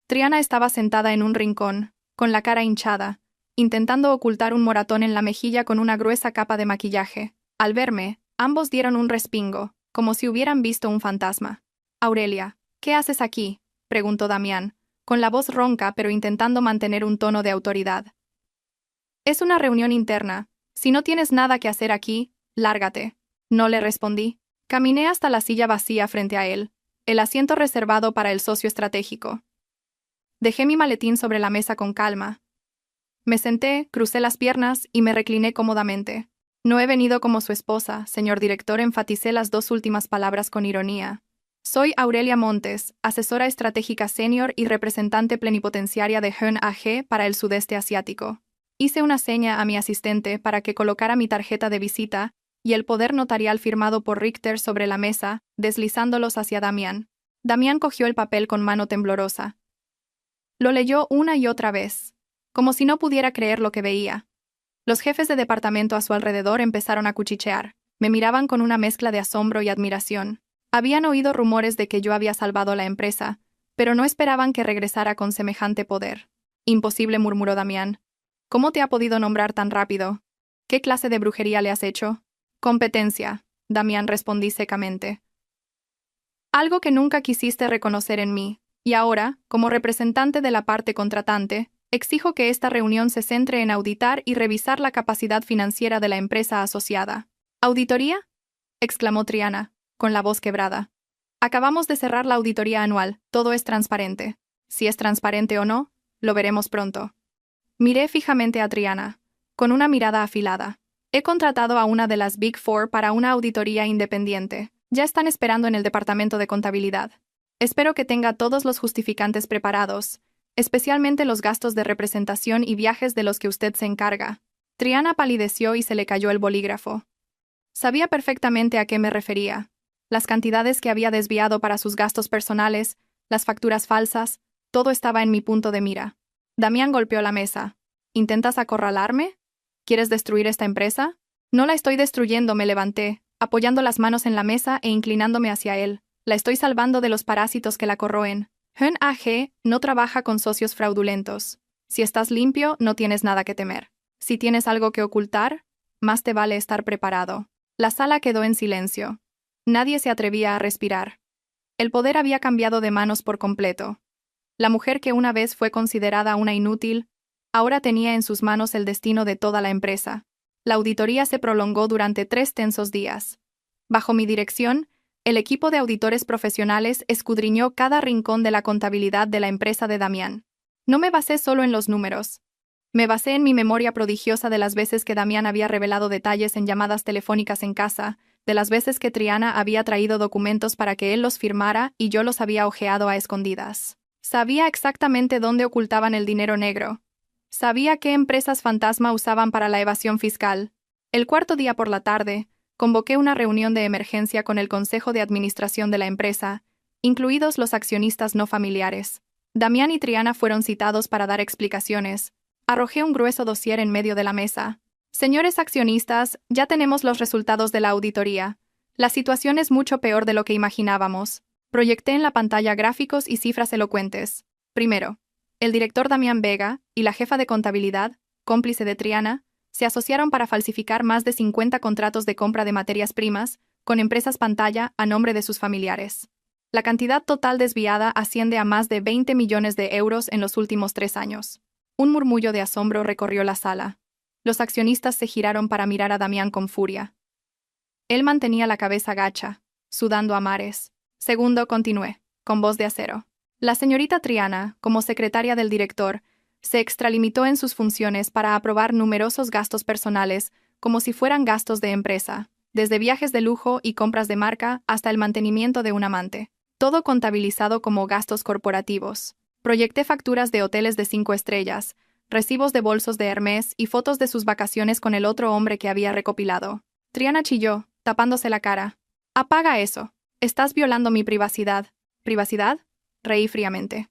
Triana estaba sentada en un rincón, con la cara hinchada, intentando ocultar un moratón en la mejilla con una gruesa capa de maquillaje. Al verme, ambos dieron un respingo, como si hubieran visto un fantasma. «Aurelia, ¿qué haces aquí?», preguntó Damián, con la voz ronca pero intentando mantener un tono de autoridad. «Es una reunión interna. Si no tienes nada que hacer aquí, lárgate». No le respondí. Caminé hasta la silla vacía frente a él, el asiento reservado para el socio estratégico. Dejé mi maletín sobre la mesa con calma. Me senté, crucé las piernas y me recliné cómodamente. «No he venido como su esposa, señor director», enfaticé las dos últimas palabras con ironía. «Soy Aurelia Montes, asesora estratégica senior y representante plenipotenciaria de Hun AG para el sudeste asiático». Hice una seña a mi asistente para que colocara mi tarjeta de visita y el poder notarial firmado por Richter sobre la mesa, deslizándolos hacia Damián. Damián cogió el papel con mano temblorosa. Lo leyó una y otra vez, como si no pudiera creer lo que veía. Los jefes de departamento a su alrededor empezaron a cuchichear. Me miraban con una mezcla de asombro y admiración. Habían oído rumores de que yo había salvado la empresa, pero no esperaban que regresara con semejante poder. «Imposible», murmuró Damián. «¿Cómo te ha podido nombrar tan rápido? ¿Qué clase de brujería le has hecho?» «Competencia», Damián, respondí secamente. «Algo que nunca quisiste reconocer en mí, y ahora, como representante de la parte contratante, exijo que esta reunión se centre en auditar y revisar la capacidad financiera de la empresa asociada». «¿Auditoría?», exclamó Triana, con la voz quebrada. «Acabamos de cerrar la auditoría anual, todo es transparente. Si es transparente o no, lo veremos pronto». Miré fijamente a Triana, con una mirada afilada. «He contratado a una de las Big Four para una auditoría independiente. Ya están esperando en el departamento de contabilidad. Espero que tenga todos los justificantes preparados, especialmente los gastos de representación y viajes de los que usted se encarga». Triana palideció y se le cayó el bolígrafo. Sabía perfectamente a qué me refería. Las cantidades que había desviado para sus gastos personales, las facturas falsas, todo estaba en mi punto de mira. Damián golpeó la mesa. «¿Intentas acorralarme? ¿Quieres destruir esta empresa?» «No la estoy destruyendo», me levanté, apoyando las manos en la mesa e inclinándome hacia él. «La estoy salvando de los parásitos que la corroen. Hun AG no trabaja con socios fraudulentos. Si estás limpio, no tienes nada que temer. Si tienes algo que ocultar, más te vale estar preparado». La sala quedó en silencio. Nadie se atrevía a respirar. El poder había cambiado de manos por completo. La mujer que una vez fue considerada una inútil, ahora tenía en sus manos el destino de toda la empresa. La auditoría se prolongó durante 3 tensos días. Bajo mi dirección, el equipo de auditores profesionales escudriñó cada rincón de la contabilidad de la empresa de Damián. No me basé solo en los números. Me basé en mi memoria prodigiosa de las veces que Damián había revelado detalles en llamadas telefónicas en casa, de las veces que Triana había traído documentos para que él los firmara y yo los había hojeado a escondidas. Sabía exactamente dónde ocultaban el dinero negro. Sabía qué empresas fantasma usaban para la evasión fiscal. El cuarto día por la tarde, convoqué una reunión de emergencia con el Consejo de Administración de la empresa, incluidos los accionistas no familiares. Damián y Triana fueron citados para dar explicaciones. Arrojé un grueso dossier en medio de la mesa. «Señores accionistas, ya tenemos los resultados de la auditoría. La situación es mucho peor de lo que imaginábamos». Proyecté en la pantalla gráficos y cifras elocuentes. Primero, el director Damián Vega y la jefa de contabilidad, cómplice de Triana, se asociaron para falsificar más de 50 contratos de compra de materias primas con empresas pantalla a nombre de sus familiares. La cantidad total desviada asciende a más de 20 millones de euros en los últimos 3 años. Un murmullo de asombro recorrió la sala. Los accionistas se giraron para mirar a Damián con furia. Él mantenía la cabeza gacha, sudando a mares. Segundo, continué, con voz de acero. La señorita Triana, como secretaria del director, se extralimitó en sus funciones para aprobar numerosos gastos personales como si fueran gastos de empresa, desde viajes de lujo y compras de marca hasta el mantenimiento de un amante. Todo contabilizado como gastos corporativos. Proyecté facturas de hoteles de 5 estrellas, recibos de bolsos de Hermès y fotos de sus vacaciones con el otro hombre que había recopilado. Triana chilló, tapándose la cara. «Apaga eso. Estás violando mi privacidad». «¿Privacidad?», reí fríamente.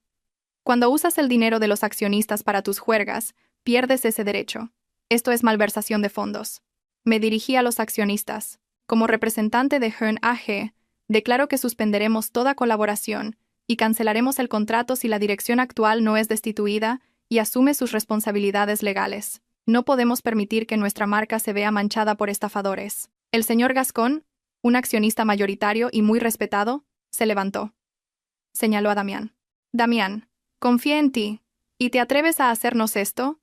«Cuando usas el dinero de los accionistas para tus juergas, pierdes ese derecho. Esto es malversación de fondos». Me dirigí a los accionistas. Como representante de Hearn AG, declaro que suspenderemos toda colaboración y cancelaremos el contrato si la dirección actual no es destituida y asume sus responsabilidades legales. No podemos permitir que nuestra marca se vea manchada por estafadores. El señor Gascón, un accionista mayoritario y muy respetado, se levantó. Señaló a Damián. «Damián, confié en ti. ¿Y te atreves a hacernos esto?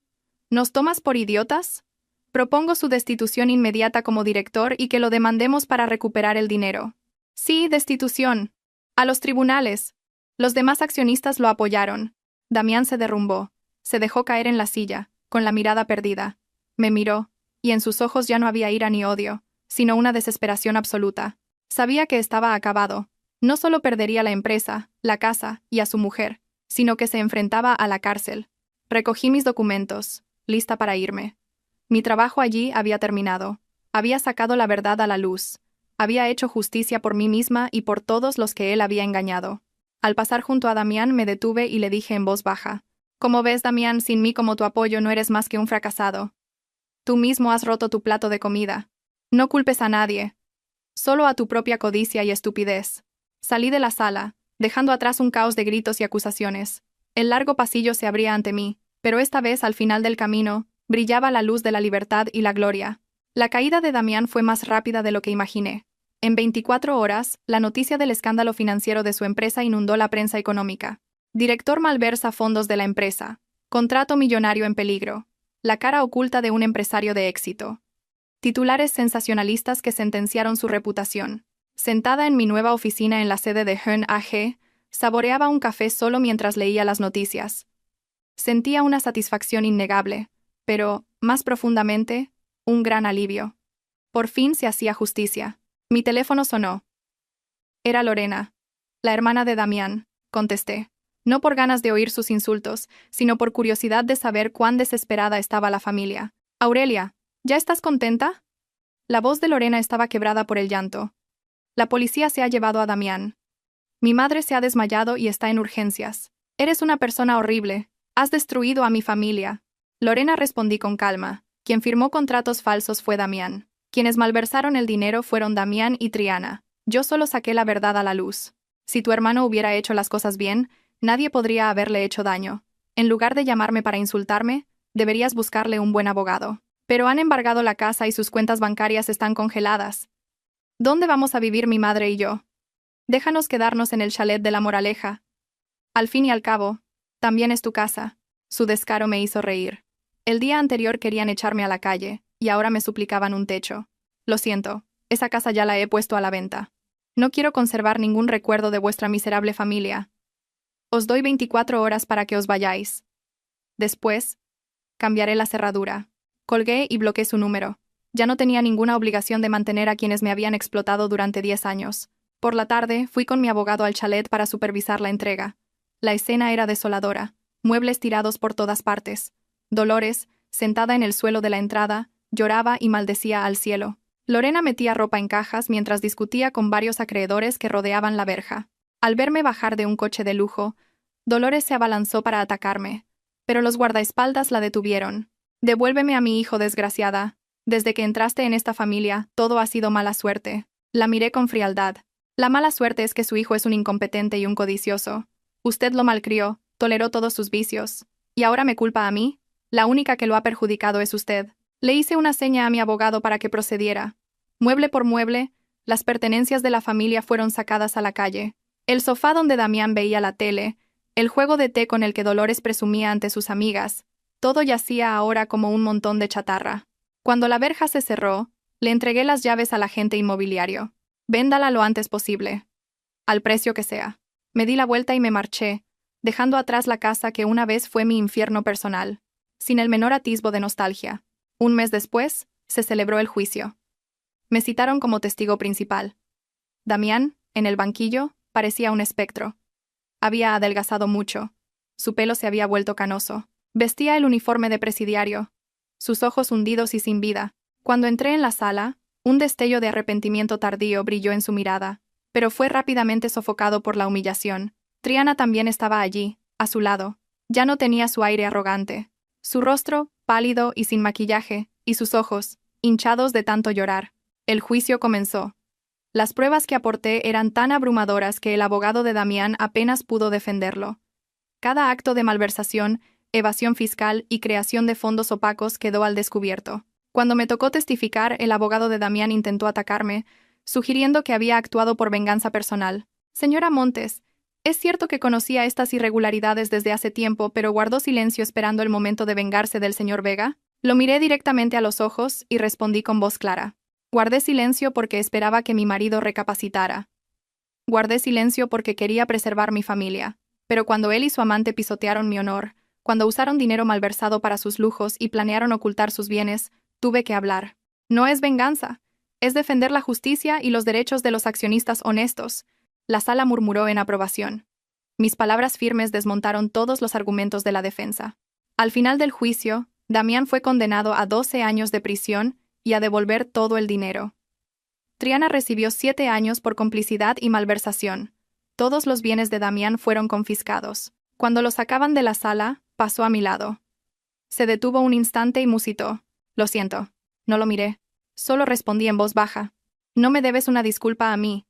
¿Nos tomas por idiotas? Propongo su destitución inmediata como director y que lo demandemos para recuperar el dinero». «Sí, destitución. A los tribunales». Los demás accionistas lo apoyaron. Damián se derrumbó. Se dejó caer en la silla, con la mirada perdida. Me miró, y en sus ojos ya no había ira ni odio, sino una desesperación absoluta. Sabía que estaba acabado. No solo perdería la empresa, la casa y a su mujer, sino que se enfrentaba a la cárcel. Recogí mis documentos, lista para irme. Mi trabajo allí había terminado. Había sacado la verdad a la luz. Había hecho justicia por mí misma y por todos los que él había engañado. Al pasar junto a Damián me detuve y le dije en voz baja. «Como ves, Damián, sin mí como tu apoyo no eres más que un fracasado. Tú mismo has roto tu plato de comida. No culpes a nadie. Solo a tu propia codicia y estupidez». Salí de la sala, dejando atrás un caos de gritos y acusaciones. El largo pasillo se abría ante mí, pero esta vez al final del camino, brillaba la luz de la libertad y la gloria. La caída de Damián fue más rápida de lo que imaginé. En 24 horas, la noticia del escándalo financiero de su empresa inundó la prensa económica. Director malversa fondos de la empresa. Contrato millonario en peligro. La cara oculta de un empresario de éxito. Titulares sensacionalistas que sentenciaron su reputación. Sentada en mi nueva oficina en la sede de Hearn AG, saboreaba un café solo mientras leía las noticias. Sentía una satisfacción innegable, pero, más profundamente, un gran alivio. Por fin se hacía justicia. Mi teléfono sonó. Era Lorena, la hermana de Damián, contesté. No por ganas de oír sus insultos, sino por curiosidad de saber cuán desesperada estaba la familia. «Aurelia, ¿ya estás contenta?» La voz de Lorena estaba quebrada por el llanto. «La policía se ha llevado a Damián. Mi madre se ha desmayado y está en urgencias. Eres una persona horrible. Has destruido a mi familia». Lorena, respondí con calma. Quien firmó contratos falsos fue Damián. Quienes malversaron el dinero fueron Damián y Triana. Yo solo saqué la verdad a la luz. Si tu hermano hubiera hecho las cosas bien, nadie podría haberle hecho daño. En lugar de llamarme para insultarme, deberías buscarle un buen abogado. Pero han embargado la casa y sus cuentas bancarias están congeladas. ¿Dónde vamos a vivir mi madre y yo? Déjanos quedarnos en el chalet de La Moraleja. Al fin y al cabo, también es tu casa. Su descaro me hizo reír. El día anterior querían echarme a la calle, y ahora me suplicaban un techo. Lo siento, esa casa ya la he puesto a la venta. No quiero conservar ningún recuerdo de vuestra miserable familia. Os doy 24 horas para que os vayáis. Después, cambiaré la cerradura. Colgué y bloqueé su número. Ya no tenía ninguna obligación de mantener a quienes me habían explotado durante 10 años. Por la tarde, fui con mi abogado al chalet para supervisar la entrega. La escena era desoladora. Muebles tirados por todas partes. Dolores, sentada en el suelo de la entrada, lloraba y maldecía al cielo. Lorena metía ropa en cajas mientras discutía con varios acreedores que rodeaban la verja. Al verme bajar de un coche de lujo, Dolores se abalanzó para atacarme, pero los guardaespaldas la detuvieron. «Devuélveme a mi hijo, desgraciada. Desde que entraste en esta familia, todo ha sido mala suerte». La miré con frialdad. «La mala suerte es que su hijo es un incompetente y un codicioso. Usted lo malcrió, toleró todos sus vicios. ¿Y ahora me culpa a mí? La única que lo ha perjudicado es usted». Le hice una seña a mi abogado para que procediera. Mueble por mueble, las pertenencias de la familia fueron sacadas a la calle. El sofá donde Damián veía la tele, el juego de té con el que Dolores presumía ante sus amigas, todo yacía ahora como un montón de chatarra. Cuando la verja se cerró, le entregué las llaves al agente inmobiliario. «Véndala lo antes posible. Al precio que sea». Me di la vuelta y me marché, dejando atrás la casa que una vez fue mi infierno personal, sin el menor atisbo de nostalgia. Un mes después, Se celebró el juicio. Me citaron como testigo principal. Damián, en el banquillo, parecía un espectro. Había adelgazado mucho. Su pelo se había vuelto canoso. Vestía el uniforme de presidiario. Sus ojos hundidos y sin vida. Cuando entré en la sala, un destello de arrepentimiento tardío brilló en su mirada, pero fue rápidamente sofocado por la humillación. Triana también estaba allí, a su lado. Ya no tenía su aire arrogante. Su rostro, pálido y sin maquillaje, y sus ojos, hinchados de tanto llorar. El juicio comenzó. Las pruebas que aporté eran tan abrumadoras que el abogado de Damián apenas pudo defenderlo. Cada acto de malversación, evasión fiscal y creación de fondos opacos quedó al descubierto. Cuando me tocó testificar, el abogado de Damián intentó atacarme, sugiriendo que había actuado por venganza personal. Señora Montes, es cierto que conocía estas irregularidades desde hace tiempo, pero guardó silencio esperando el momento de vengarse del señor Vega. Lo miré directamente a los ojos y respondí con voz clara. Guardé silencio porque esperaba que mi marido recapacitara. Guardé silencio porque quería preservar mi familia. Pero cuando él y su amante pisotearon mi honor, cuando usaron dinero malversado para sus lujos y planearon ocultar sus bienes, tuve que hablar. No es venganza, es defender la justicia y los derechos de los accionistas honestos. La sala murmuró en aprobación. Mis palabras firmes desmontaron todos los argumentos de la defensa. Al final del juicio, Damián fue condenado a 12 años de prisión y a devolver todo el dinero. Triana recibió 7 años por complicidad y malversación. Todos los bienes de Damián fueron confiscados. Cuando lo sacaban de la sala, pasó a mi lado. Se detuvo un instante y musitó. Lo siento. No lo miré. Solo respondí en voz baja. No me debes una disculpa a mí.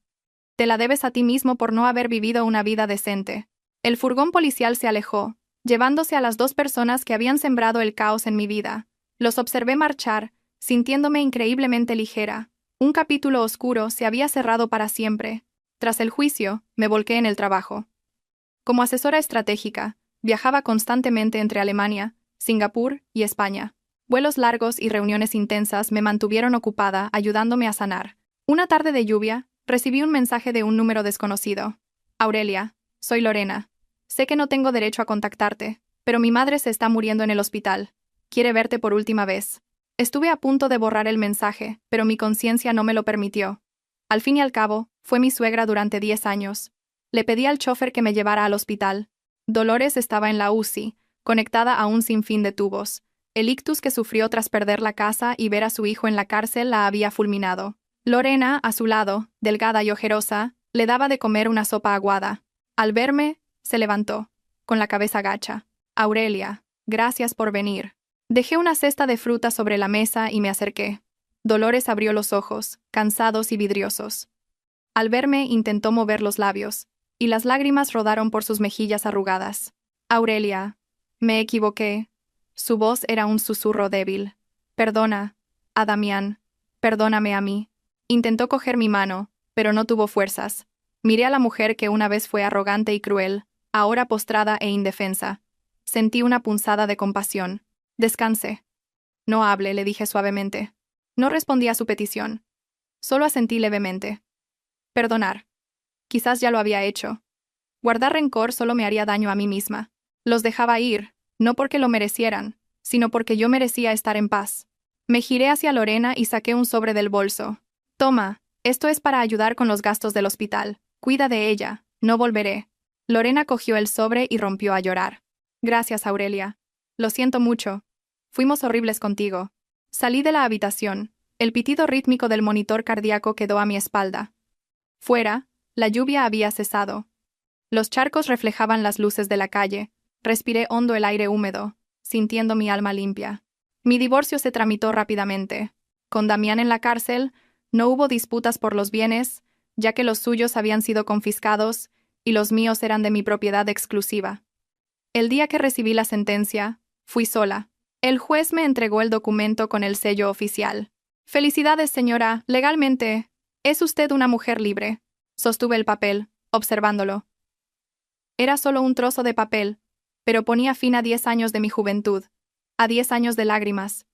Te la debes a ti mismo por no haber vivido una vida decente. El furgón policial se alejó, llevándose a las 2 personas que habían sembrado el caos en mi vida. Los observé marchar, sintiéndome increíblemente ligera. Un capítulo oscuro se había cerrado para siempre. Tras el juicio, me volqué en el trabajo. Como asesora estratégica, viajaba constantemente entre Alemania, Singapur y España. Vuelos largos y reuniones intensas me mantuvieron ocupada ayudándome a sanar. Una tarde de lluvia, recibí un mensaje de un número desconocido. Aurelia, soy Lorena. Sé que no tengo derecho a contactarte, pero mi madre se está muriendo en el hospital. Quiere verte por última vez. Estuve a punto de borrar el mensaje, pero mi conciencia no me lo permitió. Al fin y al cabo, fue mi suegra durante 10 años. Le pedí al chofer que me llevara al hospital. Dolores estaba en la UCI, conectada a un sinfín de tubos. El ictus que sufrió tras perder la casa y ver a su hijo en la cárcel la había fulminado. Lorena, a su lado, delgada y ojerosa, le daba de comer una sopa aguada. Al verme, se levantó, con la cabeza gacha. Aurelia, gracias por venir. Dejé una cesta de fruta sobre la mesa y me acerqué. Dolores abrió los ojos, cansados y vidriosos. Al verme intentó mover los labios, y las lágrimas rodaron por sus mejillas arrugadas. Aurelia, me equivoqué. Su voz era un susurro débil. Perdona, a Damián. Perdóname a mí. Intentó coger mi mano, pero no tuvo fuerzas. Miré a la mujer que una vez fue arrogante y cruel, ahora postrada e indefensa. Sentí una punzada de compasión. Descanse. No hable, le dije suavemente. No respondí a su petición. Solo asentí levemente. Perdonar. Quizás ya lo había hecho. Guardar rencor solo me haría daño a mí misma. Los dejaba ir, no porque lo merecieran, sino porque yo merecía estar en paz. Me giré hacia Lorena y saqué un sobre del bolso. Toma, esto es para ayudar con los gastos del hospital. Cuida de ella, no volveré. Lorena cogió el sobre y rompió a llorar. Gracias, Aurelia. Lo siento mucho. Fuimos horribles contigo. Salí de la habitación. El pitido rítmico del monitor cardíaco quedó a mi espalda. Fuera, la lluvia había cesado. Los charcos reflejaban las luces de la calle. Respiré hondo el aire húmedo, sintiendo mi alma limpia. Mi divorcio se tramitó rápidamente. Con Damián en la cárcel, no hubo disputas por los bienes, ya que los suyos habían sido confiscados y los míos eran de mi propiedad exclusiva. El día que recibí la sentencia, fui sola. El juez me entregó el documento con el sello oficial. Felicidades, señora, legalmente. Es usted una mujer libre. Sostuve el papel, observándolo. Era solo un trozo de papel, pero ponía fin a 10 años de mi juventud, a 10 años de lágrimas.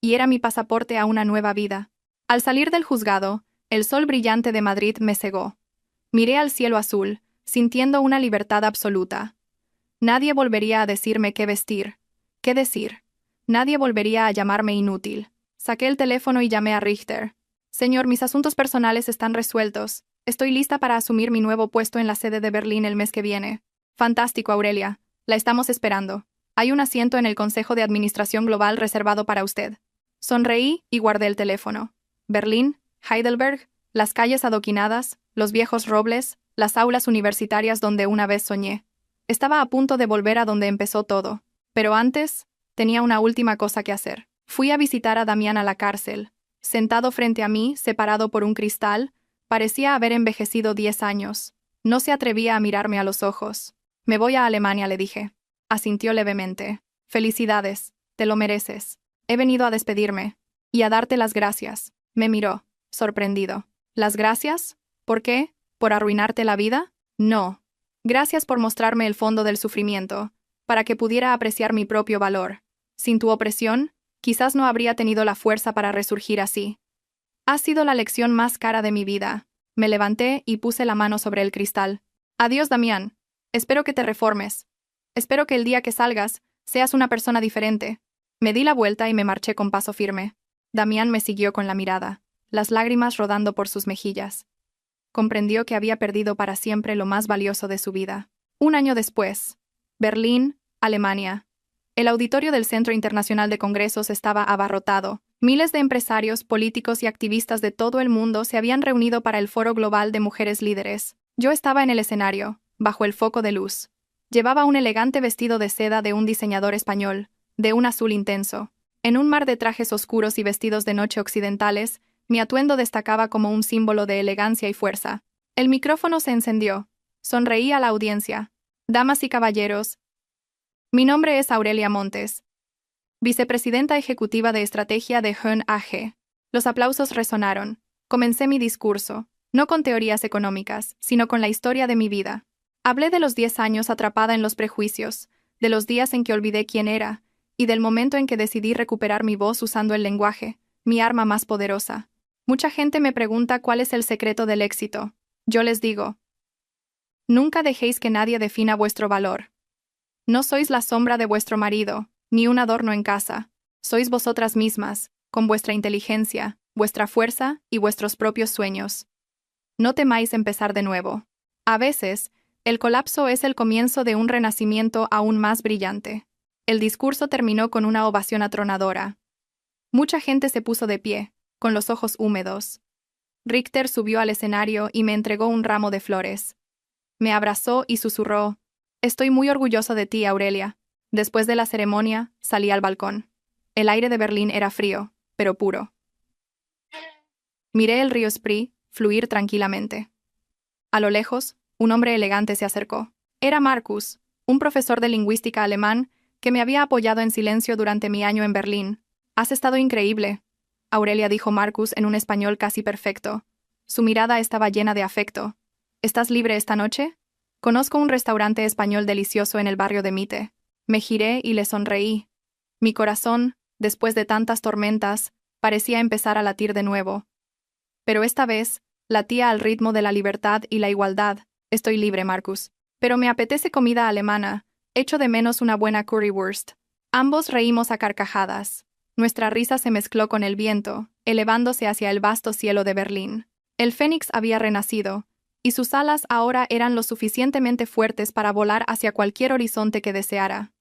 Y era mi pasaporte a una nueva vida. Al salir del juzgado, el sol brillante de Madrid me cegó. Miré al cielo azul, sintiendo una libertad absoluta. Nadie volvería a decirme qué vestir, qué decir. Nadie volvería a llamarme inútil. Saqué el teléfono y llamé a Richter. Señor, mis asuntos personales están resueltos. Estoy lista para asumir mi nuevo puesto en la sede de Berlín el mes que viene. Fantástico, Aurelia. La estamos esperando. Hay un asiento en el Consejo de Administración Global reservado para usted. Sonreí y guardé el teléfono. Berlín, Heidelberg, las calles adoquinadas, los viejos robles, las aulas universitarias donde una vez soñé. Estaba a punto de volver a donde empezó todo. Pero antes, tenía una última cosa que hacer. Fui a visitar a Damián a la cárcel. Sentado frente a mí, separado por un cristal, parecía haber envejecido 10 años. No se atrevía a mirarme a los ojos. Me voy a Alemania, le dije. Asintió levemente. Felicidades, te lo mereces. He venido a despedirme. Y a darte las gracias. Me miró, sorprendido. ¿Las gracias? ¿Por qué? ¿Por arruinarte la vida? No. Gracias por mostrarme el fondo del sufrimiento, para que pudiera apreciar mi propio valor. Sin tu opresión, quizás no habría tenido la fuerza para resurgir así. Ha sido la lección más cara de mi vida. Me levanté y puse la mano sobre el cristal. Adiós, Damián. Espero que te reformes. Espero que el día que salgas, seas una persona diferente. Me di la vuelta y me marché con paso firme. Damián me siguió con la mirada, las lágrimas rodando por sus mejillas. Comprendió que había perdido para siempre lo más valioso de su vida. Un año después, Berlín, Alemania. El auditorio del Centro Internacional de Congresos estaba abarrotado. Miles de empresarios, políticos y activistas de todo el mundo se habían reunido para el Foro Global de Mujeres Líderes. Yo estaba en el escenario, bajo el foco de luz. Llevaba un elegante vestido de seda de un diseñador español, de un azul intenso. En un mar de trajes oscuros y vestidos de noche occidentales, mi atuendo destacaba como un símbolo de elegancia y fuerza. El micrófono se encendió. Sonreí a la audiencia. Damas y caballeros, mi nombre es Aurelia Montes, vicepresidenta ejecutiva de estrategia de Höhn AG. Los aplausos resonaron. Comencé mi discurso, no con teorías económicas, sino con la historia de mi vida. Hablé de los 10 años atrapada en los prejuicios, de los días en que olvidé quién era, y del momento en que decidí recuperar mi voz usando el lenguaje, mi arma más poderosa. Mucha gente me pregunta cuál es el secreto del éxito. Yo les digo: nunca dejéis que nadie defina vuestro valor. No sois la sombra de vuestro marido, ni un adorno en casa. Sois vosotras mismas, con vuestra inteligencia, vuestra fuerza y vuestros propios sueños. No temáis empezar de nuevo. A veces, el colapso es el comienzo de un renacimiento aún más brillante. El discurso terminó con una ovación atronadora. Mucha gente se puso de pie, con los ojos húmedos. Richter subió al escenario y me entregó un ramo de flores. Me abrazó y susurró: «Estoy muy orgulloso de ti, Aurelia». Después de la ceremonia, salí al balcón. El aire de Berlín era frío, pero puro. Miré el río Spree fluir tranquilamente. A lo lejos, un hombre elegante se acercó. Era Marcus, un profesor de lingüística alemán que me había apoyado en silencio durante mi año en Berlín. «Has estado increíble», Aurelia dijo Marcus en un español casi perfecto. Su mirada estaba llena de afecto. «¿Estás libre esta noche? Conozco un restaurante español delicioso en el barrio de Mitte». Me giré y le sonreí. Mi corazón, después de tantas tormentas, parecía empezar a latir de nuevo. Pero esta vez, latía al ritmo de la libertad y la igualdad. «Estoy libre, Marcus. Pero me apetece comida alemana. Echo de menos una buena currywurst». Ambos reímos a carcajadas. Nuestra risa se mezcló con el viento, elevándose hacia el vasto cielo de Berlín. El fénix había renacido, y sus alas ahora eran lo suficientemente fuertes para volar hacia cualquier horizonte que deseara.